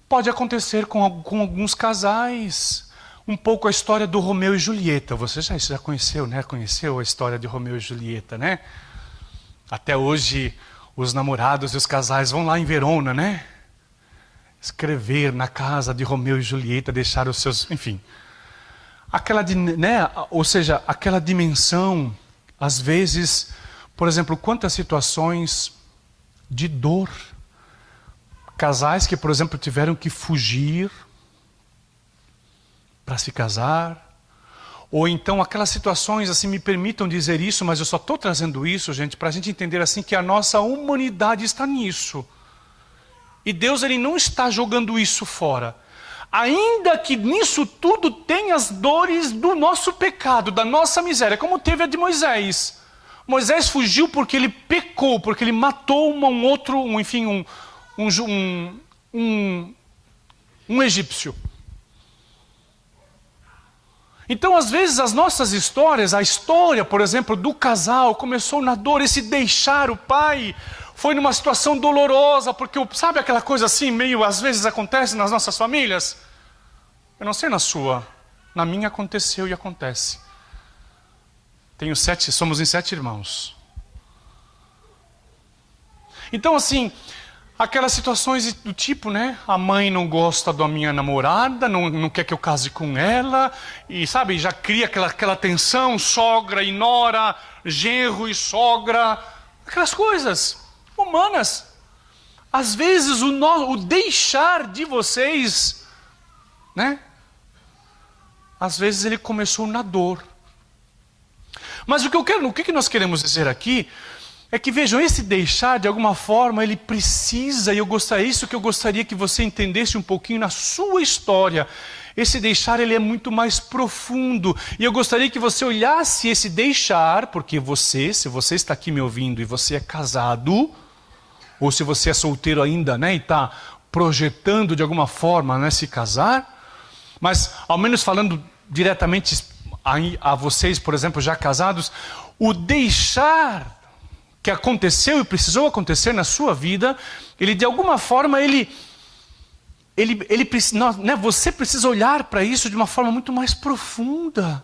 pode acontecer com alguns casais. um pouco a história do Romeu e Julieta. Você já conheceu, né? Conheceu a história de Romeu e Julieta, né? Até hoje, os namorados e os casais vão lá em Verona, né? Escrever na casa de Romeu e Julieta, deixar os seus... Enfim. Ou seja, aquela dimensão, às vezes, por exemplo, quantas situações de dor. Casais que, por exemplo, tiveram que fugir para se casar. Ou então aquelas situações, assim, me permitam dizer isso, mas eu só estou trazendo isso, gente, para a gente entender assim que a nossa humanidade está nisso. E Deus, Ele não está jogando isso fora. Ainda que nisso tudo tem as dores do nosso pecado, da nossa miséria, como teve a de Moisés. Moisés fugiu porque ele pecou, porque ele matou um egípcio. Então, às vezes, as nossas histórias, a história, por exemplo, do casal, começou na dor, esse deixar o pai, foi numa situação dolorosa, porque, sabe aquela coisa assim, meio, às vezes acontece nas nossas famílias? Eu não sei na sua, na minha aconteceu e acontece. Somos em 7 irmãos. Então, assim, aquelas situações do tipo, né? A mãe não gosta da minha namorada, não quer que eu case com ela, e sabe, já cria aquela tensão, sogra e nora, genro e sogra, aquelas coisas humanas. Às vezes o deixar de vocês, né? Às vezes ele começou na dor. Mas o que nós queremos dizer aqui é que, vejam, esse deixar, de alguma forma, ele precisa, isso que eu gostaria que você entendesse um pouquinho na sua história. Esse deixar, ele é muito mais profundo. E eu gostaria que você olhasse esse deixar, porque se você está aqui me ouvindo e você é casado, ou se você é solteiro ainda, né, e está projetando de alguma forma, né, se casar, mas ao menos falando diretamente a vocês, por exemplo, já casados, o deixar que aconteceu e precisou acontecer na sua vida, ele de alguma forma, você precisa olhar para isso de uma forma muito mais profunda.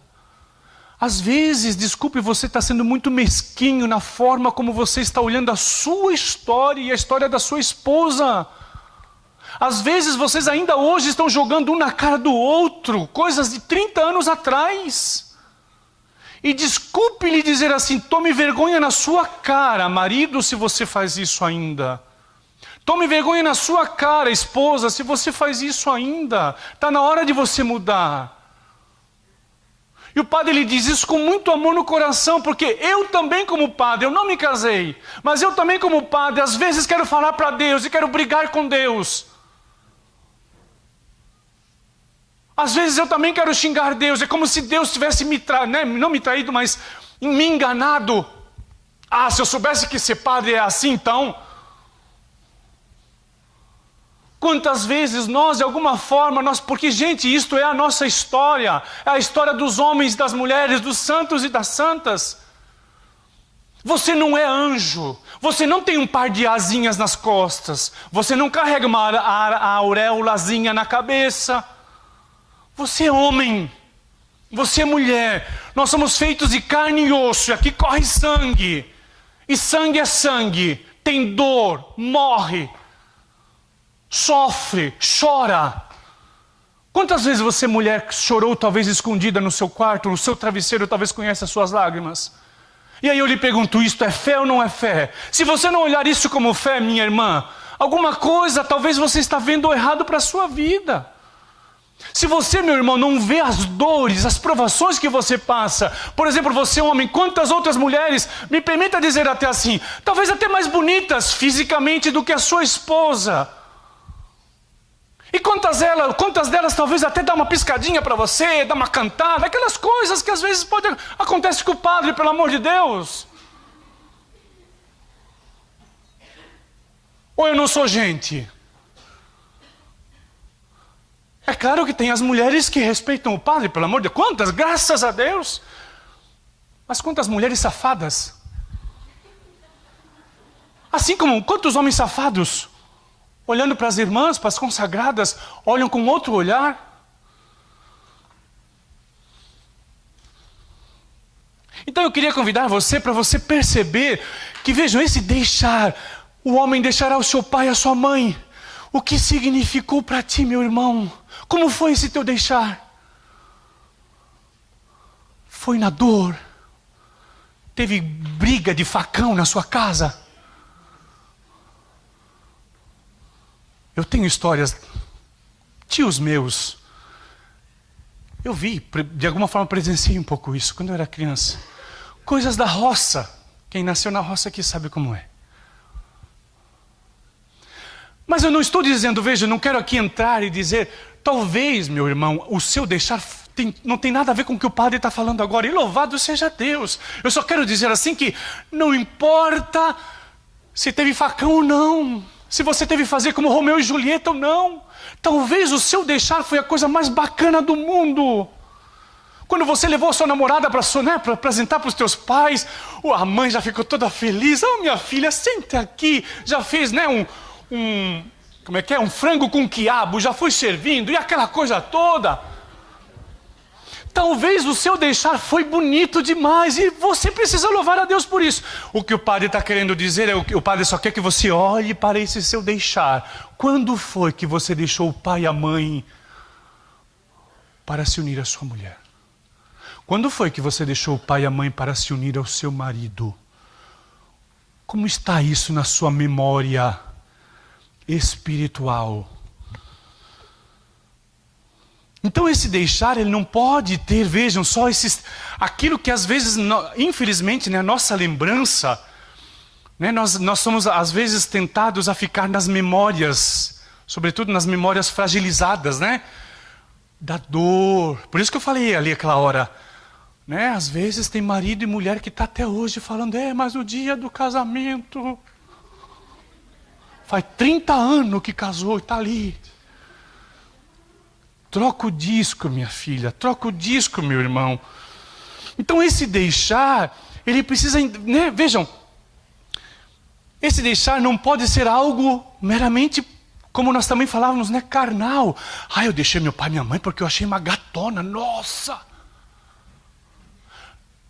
Às vezes, desculpe, você está sendo muito mesquinho na forma como você está olhando a sua história e a história da sua esposa. Às vezes vocês ainda hoje estão jogando um na cara do outro, coisas de 30 anos atrás. E desculpe lhe dizer assim, tome vergonha na sua cara, marido, se você faz isso ainda. Tome vergonha na sua cara, esposa, se você faz isso ainda. Está na hora de você mudar. E o padre lhe diz isso com muito amor no coração, porque eu também como padre, eu não me casei, mas eu também como padre, às vezes quero falar para Deus e quero brigar com Deus. Às vezes eu também quero xingar Deus, é como se Deus tivesse não me traído, mas me enganado. Ah, se eu soubesse que ser padre é assim, então... Quantas vezes nós, de alguma forma, porque, gente, isto é a nossa história, é a história dos homens e das mulheres, dos santos e das santas. Você não é anjo, você não tem um par de asinhas nas costas, você não carrega a auréolazinha na cabeça. Você é homem, você é mulher, nós somos feitos de carne e osso, e aqui corre sangue, e sangue é sangue, tem dor, morre, sofre, chora. Quantas vezes você, mulher, chorou talvez escondida no seu quarto, no seu travesseiro, talvez conhece as suas lágrimas? E aí eu lhe pergunto, isto é fé ou não é fé? Se você não olhar isso como fé, minha irmã, alguma coisa talvez você está vendo errado para a sua vida. Se você, meu irmão, não vê as dores, as provações que você passa, por exemplo, você homem, quantas outras mulheres, me permita dizer até assim, talvez até mais bonitas fisicamente do que a sua esposa. E quantas delas talvez até dá uma piscadinha para você, dá uma cantada, aquelas coisas que às vezes acontece com o padre, pelo amor de Deus. Ou eu não sou gente? É claro que tem as mulheres que respeitam o padre, pelo amor de Deus. Quantas? Graças a Deus. Mas quantas mulheres safadas? Assim como quantos homens safados, olhando para as irmãs, para as consagradas, olham com outro olhar? Então eu queria convidar você para você perceber que, vejam, esse deixar, o homem deixará o seu pai e a sua mãe. O que significou para ti, meu irmão? Como foi esse teu deixar? Foi na dor? Teve briga de facão na sua casa? Eu tenho histórias, tios meus, eu vi, de alguma forma presenciei um pouco isso quando eu era criança. Coisas da roça, quem nasceu na roça aqui sabe como é. Mas eu não estou dizendo, veja, eu não quero aqui entrar e dizer, talvez, meu irmão, o seu deixar não tem nada a ver com o que o padre está falando agora, e louvado seja Deus. Eu só quero dizer assim que não importa se teve facão ou não, se você teve que fazer como Romeu e Julieta ou não, talvez o seu deixar foi a coisa mais bacana do mundo. Quando você levou a sua namorada para apresentar para os teus pais, a mãe já ficou toda feliz. Minha filha, senta aqui, já fez um frango com quiabo, já foi servindo, e aquela coisa toda. Talvez o seu deixar foi bonito demais, e você precisa louvar a Deus por isso. O que o padre está querendo dizer é que o padre só quer que você olhe para esse seu deixar. Quando foi que você deixou o pai e a mãe para se unir à sua mulher? Quando foi que você deixou o pai e a mãe para se unir ao seu marido? Como está isso na sua memória espiritual? Então esse deixar, ele não pode ter, vejam só, aquilo que às vezes, infelizmente, a nossa lembrança, nós somos às vezes tentados a ficar nas memórias, sobretudo nas memórias fragilizadas, da dor. Por isso que eu falei ali aquela hora, às vezes tem marido e mulher que está até hoje falando, mas o dia do casamento, faz 30 anos que casou e está ali. Troca o disco, minha filha, troca o disco, meu irmão. Então esse deixar, ele precisa, vejam, esse deixar não pode ser algo meramente, como nós também falávamos, carnal. Eu deixei meu pai e minha mãe porque eu achei uma gatona, nossa.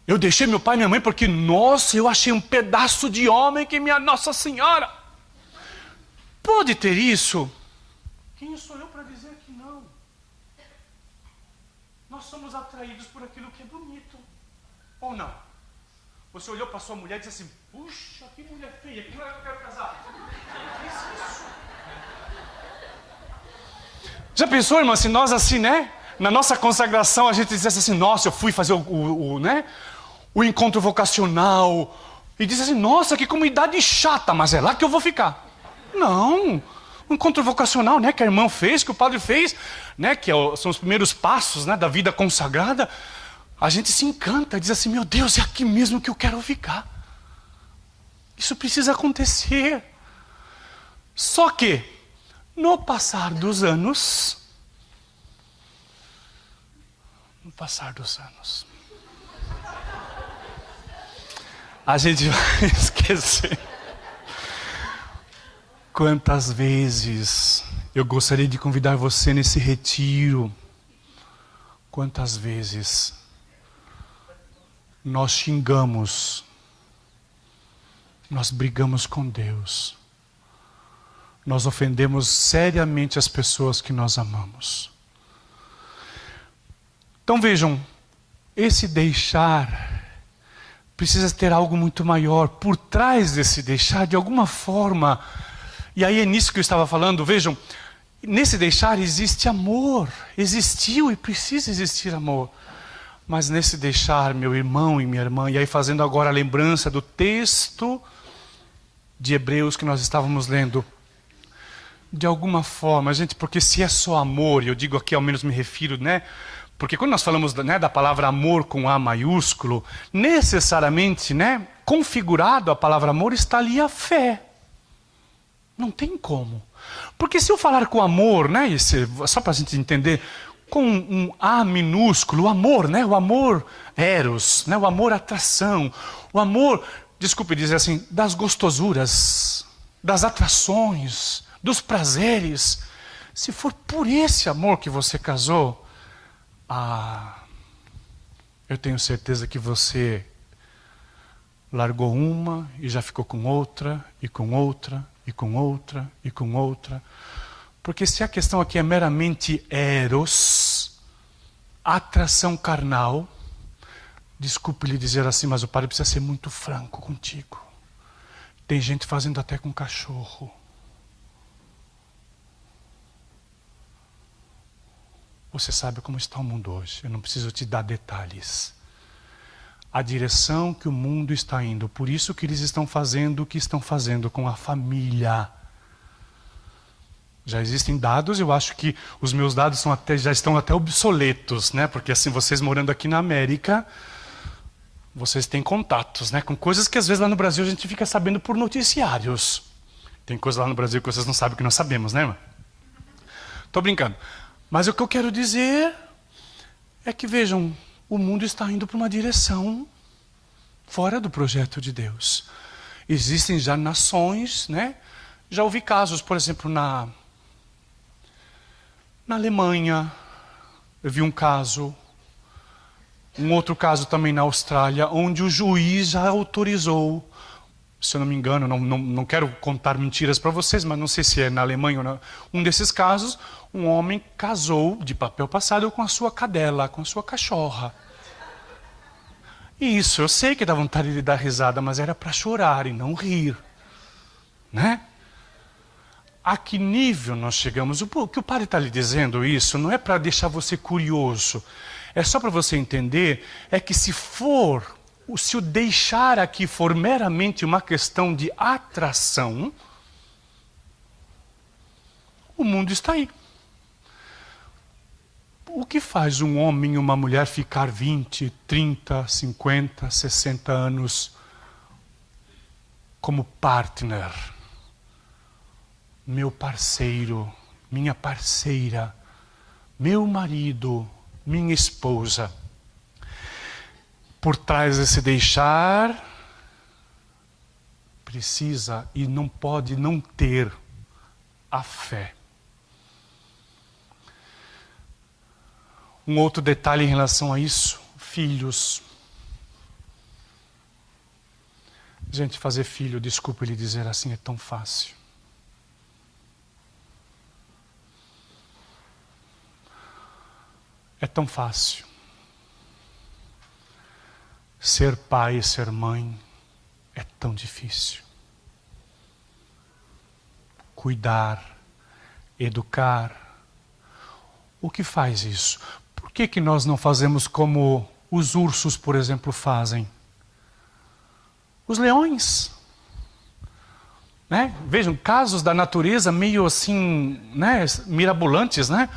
Eu deixei meu pai e minha mãe porque, nossa, eu achei um pedaço de homem que minha Nossa Senhora. Pode ter isso? Quem sou eu para dizer que não? Nós somos atraídos por aquilo que é bonito. Ou não? Você olhou para sua mulher e disse assim, puxa, que mulher feia, que mulher que eu quero casar? Quem fez isso? Já pensou, irmã, se nós assim, na nossa consagração a gente dissesse assim, nossa, eu fui fazer o encontro vocacional, e disse assim, nossa, que comunidade chata, mas é lá que eu vou ficar. Não, o encontro vocacional, que a irmã fez, que o padre fez, que são os primeiros passos, da vida consagrada, a gente se encanta, diz assim, meu Deus, é aqui mesmo que eu quero ficar. Isso precisa acontecer. Só que, no passar dos anos, a gente vai esquecer. Quantas vezes eu gostaria de convidar você nesse retiro. Quantas vezes nós xingamos, nós brigamos com Deus, nós ofendemos seriamente as pessoas que nós amamos. Então vejam, esse deixar precisa ter algo muito maior. Por trás desse deixar, de alguma forma, e aí é nisso que eu estava falando, vejam, nesse deixar existe amor, existiu e precisa existir amor. Mas nesse deixar, meu irmão e minha irmã, e aí fazendo agora a lembrança do texto de Hebreus que nós estávamos lendo, de alguma forma, gente, porque se é só amor, e eu digo aqui, ao menos me refiro, porque quando nós falamos da palavra amor com A maiúsculo, necessariamente, configurado a palavra amor está ali a fé. Não tem como. Porque se eu falar com amor, só para a gente entender, com um A minúsculo, o amor, o amor eros, o amor atração, o amor, desculpe dizer assim, das gostosuras, das atrações, dos prazeres. Se for por esse amor que você casou, eu tenho certeza que você largou uma e já ficou com outra, e com outra, e com outra, e com outra. Porque se a questão aqui é meramente eros, atração carnal, desculpe lhe dizer assim, mas o padre precisa ser muito franco contigo. Tem gente fazendo até com cachorro. Você sabe como está o mundo hoje, eu não preciso te dar detalhes. A direção que o mundo está indo, por isso que eles estão fazendo o que estão fazendo com a família. Já existem dados, eu acho que os meus dados já estão até obsoletos, né? Porque assim, vocês morando aqui na América, vocês têm contatos, né? Com coisas que às vezes lá no Brasil a gente fica sabendo por noticiários. Tem coisas lá no Brasil que vocês não sabem que nós sabemos, né, irmã? Tô brincando. Mas o que eu quero dizer é que, vejam, o mundo está indo para uma direção fora do projeto de Deus. Existem já nações, né? Já ouvi casos, por exemplo, na Alemanha, eu vi um caso, um outro caso também na Austrália, onde o juiz já autorizou, se eu não me engano, não quero contar mentiras para vocês, mas não sei se é na Alemanha ou não. Um desses casos, um homem casou de papel passado com a sua cadela, com a sua cachorra. E isso, eu sei que dá vontade de dar risada, mas era para chorar e não rir. Né? A que nível nós chegamos? O que o padre está lhe dizendo isso não é para deixar você curioso. É só para você entender, é que se o deixar aqui for meramente uma questão de atração, o mundo está aí. O que faz um homem e uma mulher ficar 20, 30, 50, 60 anos como partner? Meu parceiro, minha parceira, meu marido, minha esposa. Por trás desse deixar, precisa e não pode não ter a fé. Um outro detalhe em relação a isso, filhos. Gente, fazer filho, desculpe lhe dizer assim, é tão fácil. É tão fácil. Ser pai e ser mãe é tão difícil. Cuidar, educar. O que faz isso? Por que nós não fazemos como os ursos, por exemplo, fazem? Os leões. Né? Vejam, casos da natureza meio assim, né, mirabolantes, né?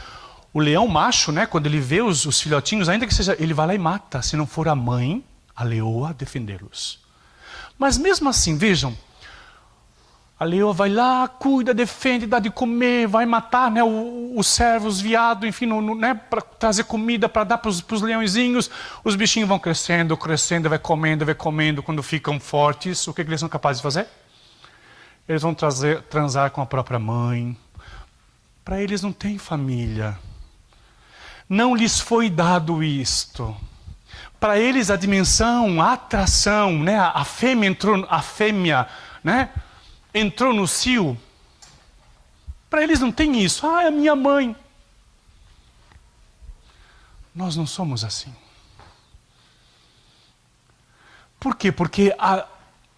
O leão macho, né, quando ele vê os filhotinhos, ainda que seja, ele vai lá e mata, se não for a mãe, a leoa, defendê-los. Mas mesmo assim, vejam, a leoa vai lá, cuida, defende, dá de comer, vai matar, né, os servos, os viados, enfim, né, para trazer comida, para dar para os leõezinhos. Os bichinhos vão crescendo, crescendo, vai comendo, quando ficam fortes, o que eles são capazes de fazer? Eles vão transar com a própria mãe. Para eles não tem família. Não lhes foi dado isto. Para eles a dimensão, a atração, né? A fêmea, né? Entrou no cio. Para eles não tem isso. Ah, é a minha mãe. Nós não somos assim. Por quê? Porque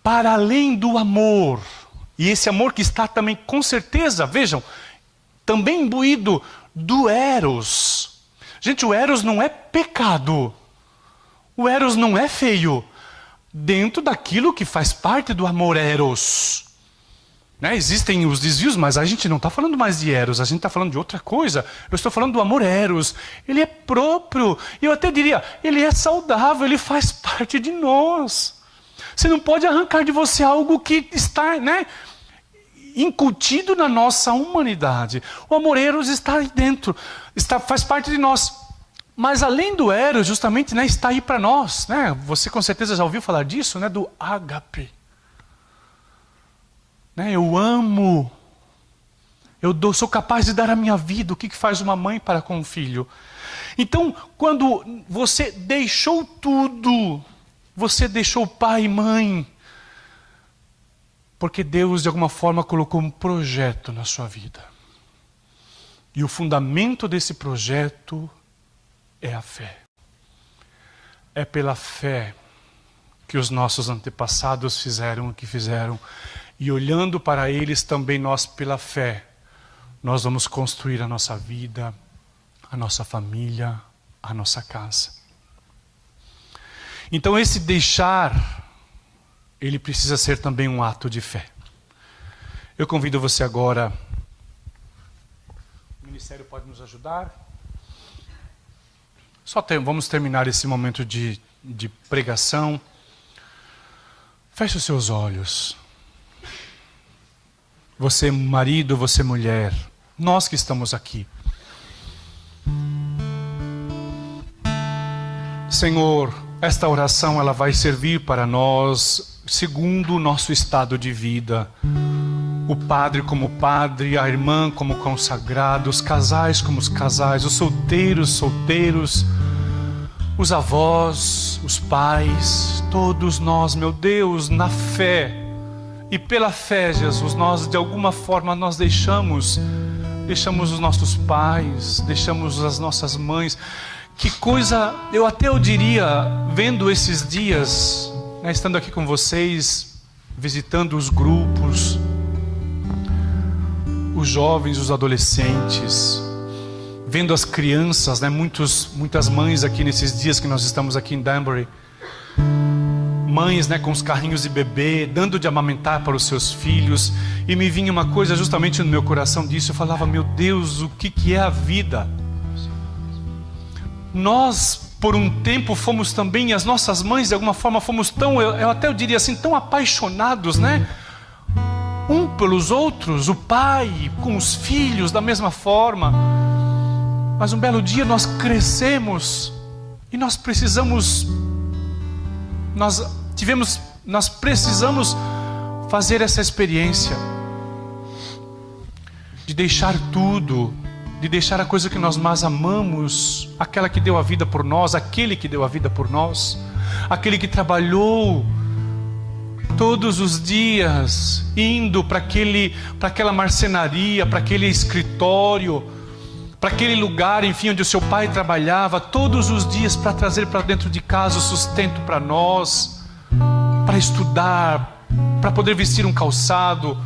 para além do amor, e esse amor que está também, com certeza, vejam, também imbuído do eros. Gente, o eros não é pecado. O eros não é feio. Dentro daquilo que faz parte do amor eros. Né? Existem os desvios, mas a gente não está falando mais de eros, a gente está falando de outra coisa. Eu estou falando do amor eros. Ele é próprio. E eu até diria, ele é saudável, ele faz parte de nós. Você não pode arrancar de você algo que está, né, incutido na nossa humanidade. O amor eros está aí dentro, faz parte de nós. Mas além do eros, justamente, né, está aí para nós. Né? Você com certeza já ouviu falar disso, né, do ágape. Né, eu amo, sou capaz de dar a minha vida. O que faz uma mãe para com um filho? Então, quando você deixou tudo Você deixou pai e mãe. Porque Deus, de alguma forma, colocou um projeto na sua vida. E o fundamento desse projeto é a fé. É pela fé que os nossos antepassados fizeram o que fizeram. E olhando para eles também nós, pela fé, nós vamos construir a nossa vida, a nossa família, a nossa casa. Então esse deixar, ele precisa ser também um ato de fé. Eu convido você agora, o ministério pode nos ajudar? Vamos terminar esse momento de pregação. Feche os seus olhos. Você marido, você mulher, nós que estamos aqui. Senhor, esta oração ela vai servir para nós segundo o nosso estado de vida. O padre como padre, a irmã como consagrado, os casais como os casais, os solteiros, os avós, os pais, todos nós, meu Deus, na fé. E pela fé, Jesus, nós de alguma forma nós deixamos os nossos pais, deixamos as nossas mães. Que coisa, eu diria, vendo esses dias, né, estando aqui com vocês, visitando os grupos, os jovens, os adolescentes, vendo as crianças, né, muitas mães aqui nesses dias que nós estamos aqui em Danbury, mães, né, com os carrinhos de bebê, dando de amamentar para os seus filhos, e me vinha uma coisa justamente no meu coração disso. Eu falava, meu Deus, o que é a vida? Nós, por um tempo, fomos também, as nossas mães, de alguma forma, fomos tão, eu diria assim, tão apaixonados, né? Um pelos outros, o pai com os filhos da mesma forma. Mas um belo dia nós crescemos e nós precisamos fazer essa experiência de deixar tudo, de deixar a coisa que nós mais amamos, aquela que deu a vida por nós, aquele que deu a vida por nós, aquele que trabalhou todos os dias, indo para aquela marcenaria, para aquele escritório, para aquele lugar, enfim, onde o seu pai trabalhava todos os dias para trazer para dentro de casa o sustento para nós, para estudar, para poder vestir um calçado.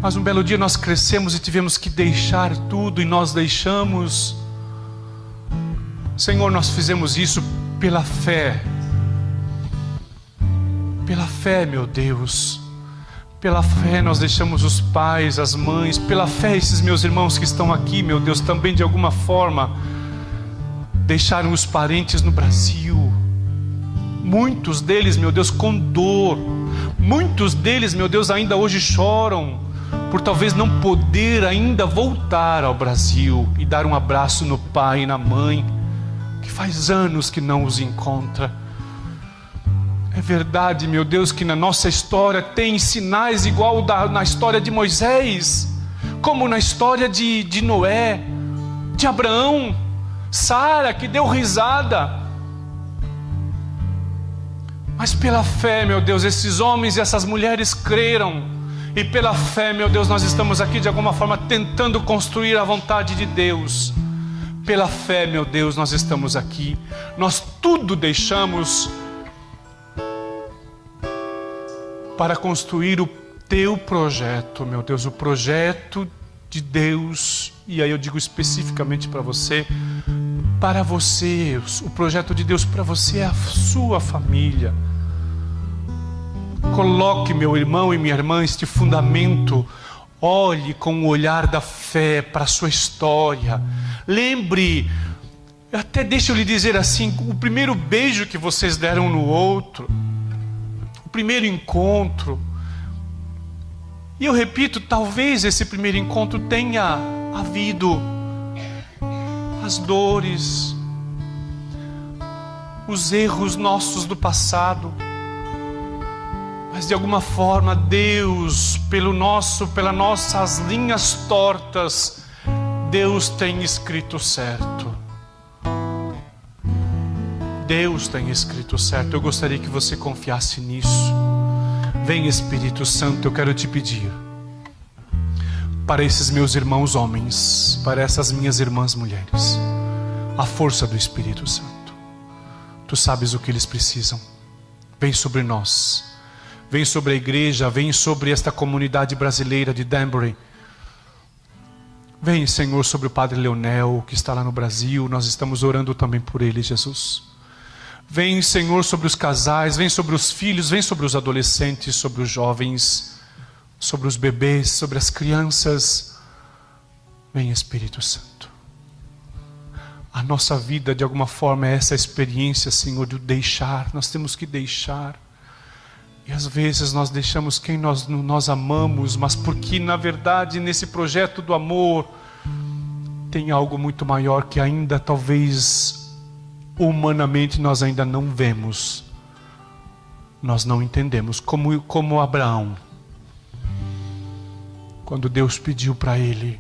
Mas um belo dia nós crescemos e tivemos que deixar tudo, e nós deixamos. Senhor, nós fizemos isso pela fé. Pela fé, meu Deus. Pela fé nós deixamos os pais, as mães. Pela fé esses meus irmãos que estão aqui, meu Deus, também de alguma forma deixaram os parentes no Brasil. Muitos deles, meu Deus, com dor. Muitos deles, meu Deus, ainda hoje choram por talvez não poder ainda voltar ao Brasil e dar um abraço no pai e na mãe, que faz anos que não os encontra. É verdade, meu Deus, que na nossa história tem sinais igual na história de Moisés, como na história de Noé, de Abraão, Sara, que deu risada. Mas pela fé, meu Deus, esses homens e essas mulheres creram. E pela fé, meu Deus, nós estamos aqui de alguma forma tentando construir a vontade de Deus. Pela fé, meu Deus, nós estamos aqui. Nós tudo deixamos para construir o teu projeto, meu Deus, o projeto de Deus. E aí eu digo especificamente para você, o projeto de Deus para você é a sua família. Coloque, meu irmão e minha irmã, este fundamento. Olhe com o olhar da fé para a sua história. Lembre, até deixa eu lhe dizer assim, o primeiro beijo que vocês deram um no outro, o primeiro encontro. E eu repito, talvez esse primeiro encontro tenha havido as dores, os erros nossos do passado. Mas de alguma forma Deus, pelas nossas linhas tortas, Deus tem escrito certo. Deus tem escrito certo. Eu gostaria que você confiasse nisso. Vem, Espírito Santo, eu quero te pedir, para esses meus irmãos homens, para essas minhas irmãs mulheres, a força do Espírito Santo. Tu sabes o que eles precisam. Vem sobre nós, vem sobre a igreja, vem sobre esta comunidade brasileira de Danbury. Vem, Senhor, sobre o Padre Leonel, que está lá no Brasil. Nós estamos orando também por ele, Jesus. Vem, Senhor, sobre os casais, vem sobre os filhos, vem sobre os adolescentes, sobre os jovens, sobre os bebês, sobre as crianças. Vem, Espírito Santo. A nossa vida, de alguma forma, é essa experiência, Senhor, de deixar. Nós temos que deixar. E às vezes nós deixamos quem nós amamos, mas porque na verdade nesse projeto do amor tem algo muito maior que ainda talvez humanamente nós ainda não vemos. Nós não entendemos, como Abraão. Quando Deus pediu para ele,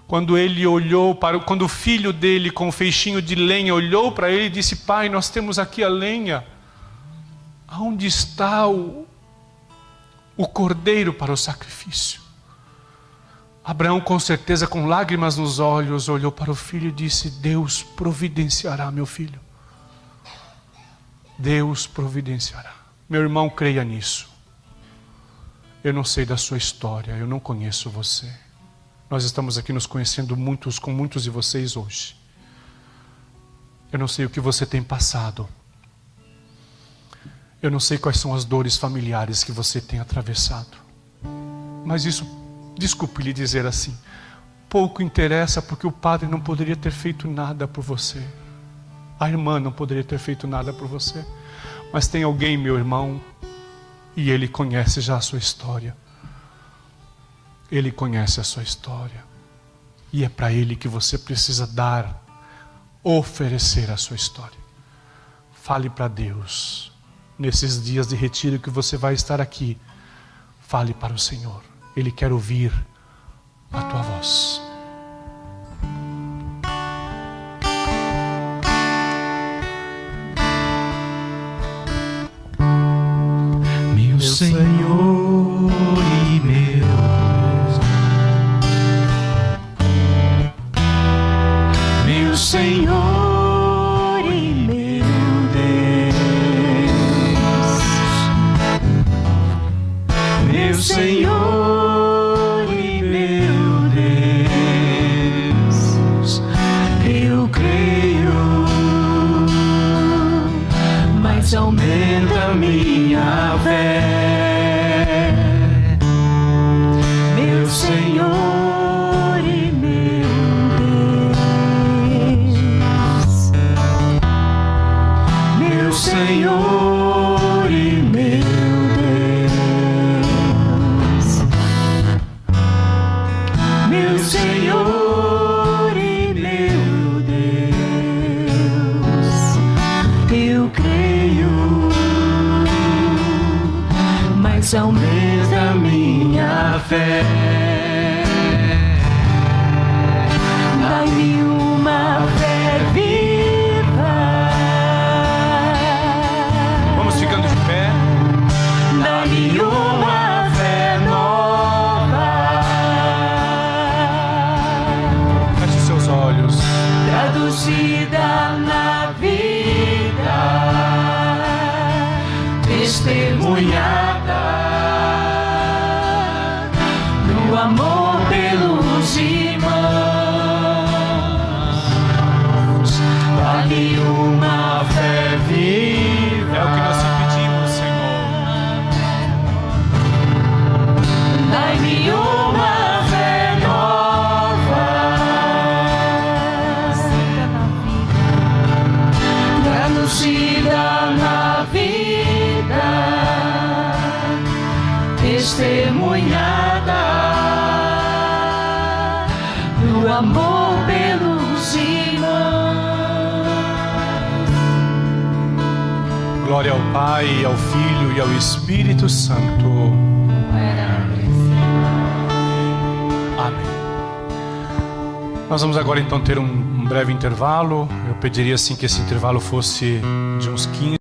quando ele olhou quando o filho dele com um feixinho de lenha olhou para ele e disse: Pai, nós temos aqui a lenha. Aonde está o cordeiro para o sacrifício? Abraão, com certeza, com lágrimas nos olhos, olhou para o filho e disse: Deus providenciará, meu filho. Deus providenciará. Meu irmão, creia nisso. Eu não sei da sua história, eu não conheço você. Nós estamos aqui nos conhecendo com muitos de vocês hoje. Eu não sei o que você tem passado. Eu não sei quais são as dores familiares que você tem atravessado. Mas isso, desculpe lhe dizer assim, pouco interessa, porque o padre não poderia ter feito nada por você. A irmã não poderia ter feito nada por você. Mas tem alguém, meu irmão, e ele conhece já a sua história. Ele conhece a sua história. E é para ele que você precisa dar, oferecer a sua história. Fale para Deus. Nesses dias de retiro que você vai estar aqui, fale para o Senhor. Ele quer ouvir a tua voz. Meu Senhor e meu Deus, meu Senhor e meu Deus, meu Senhor e meu Deus, eu creio, mas aumenta minha fé, meu Senhor e meu Deus, meu Senhor e meu Deus, meu Senhor e meu Deus, eu creio, mas aumenta minha fé. Dai-me uma fé viva. Vamos ficando de pé. Dai-me uma fé nova. Feche seus olhos. Traduzida na vida, testemunhada do amor pelos irmãos. Dá-me uma fé viva. É o que nós te pedimos, Senhor. Dai-me uma fé nova, traduzida na vida, testemunhada do amor pelos irmãos. Glória ao Pai, ao Filho e ao Espírito Santo. Amém. Nós vamos agora então ter uma um breve intervalo. Eu pediria assim que esse intervalo fosse de uns 15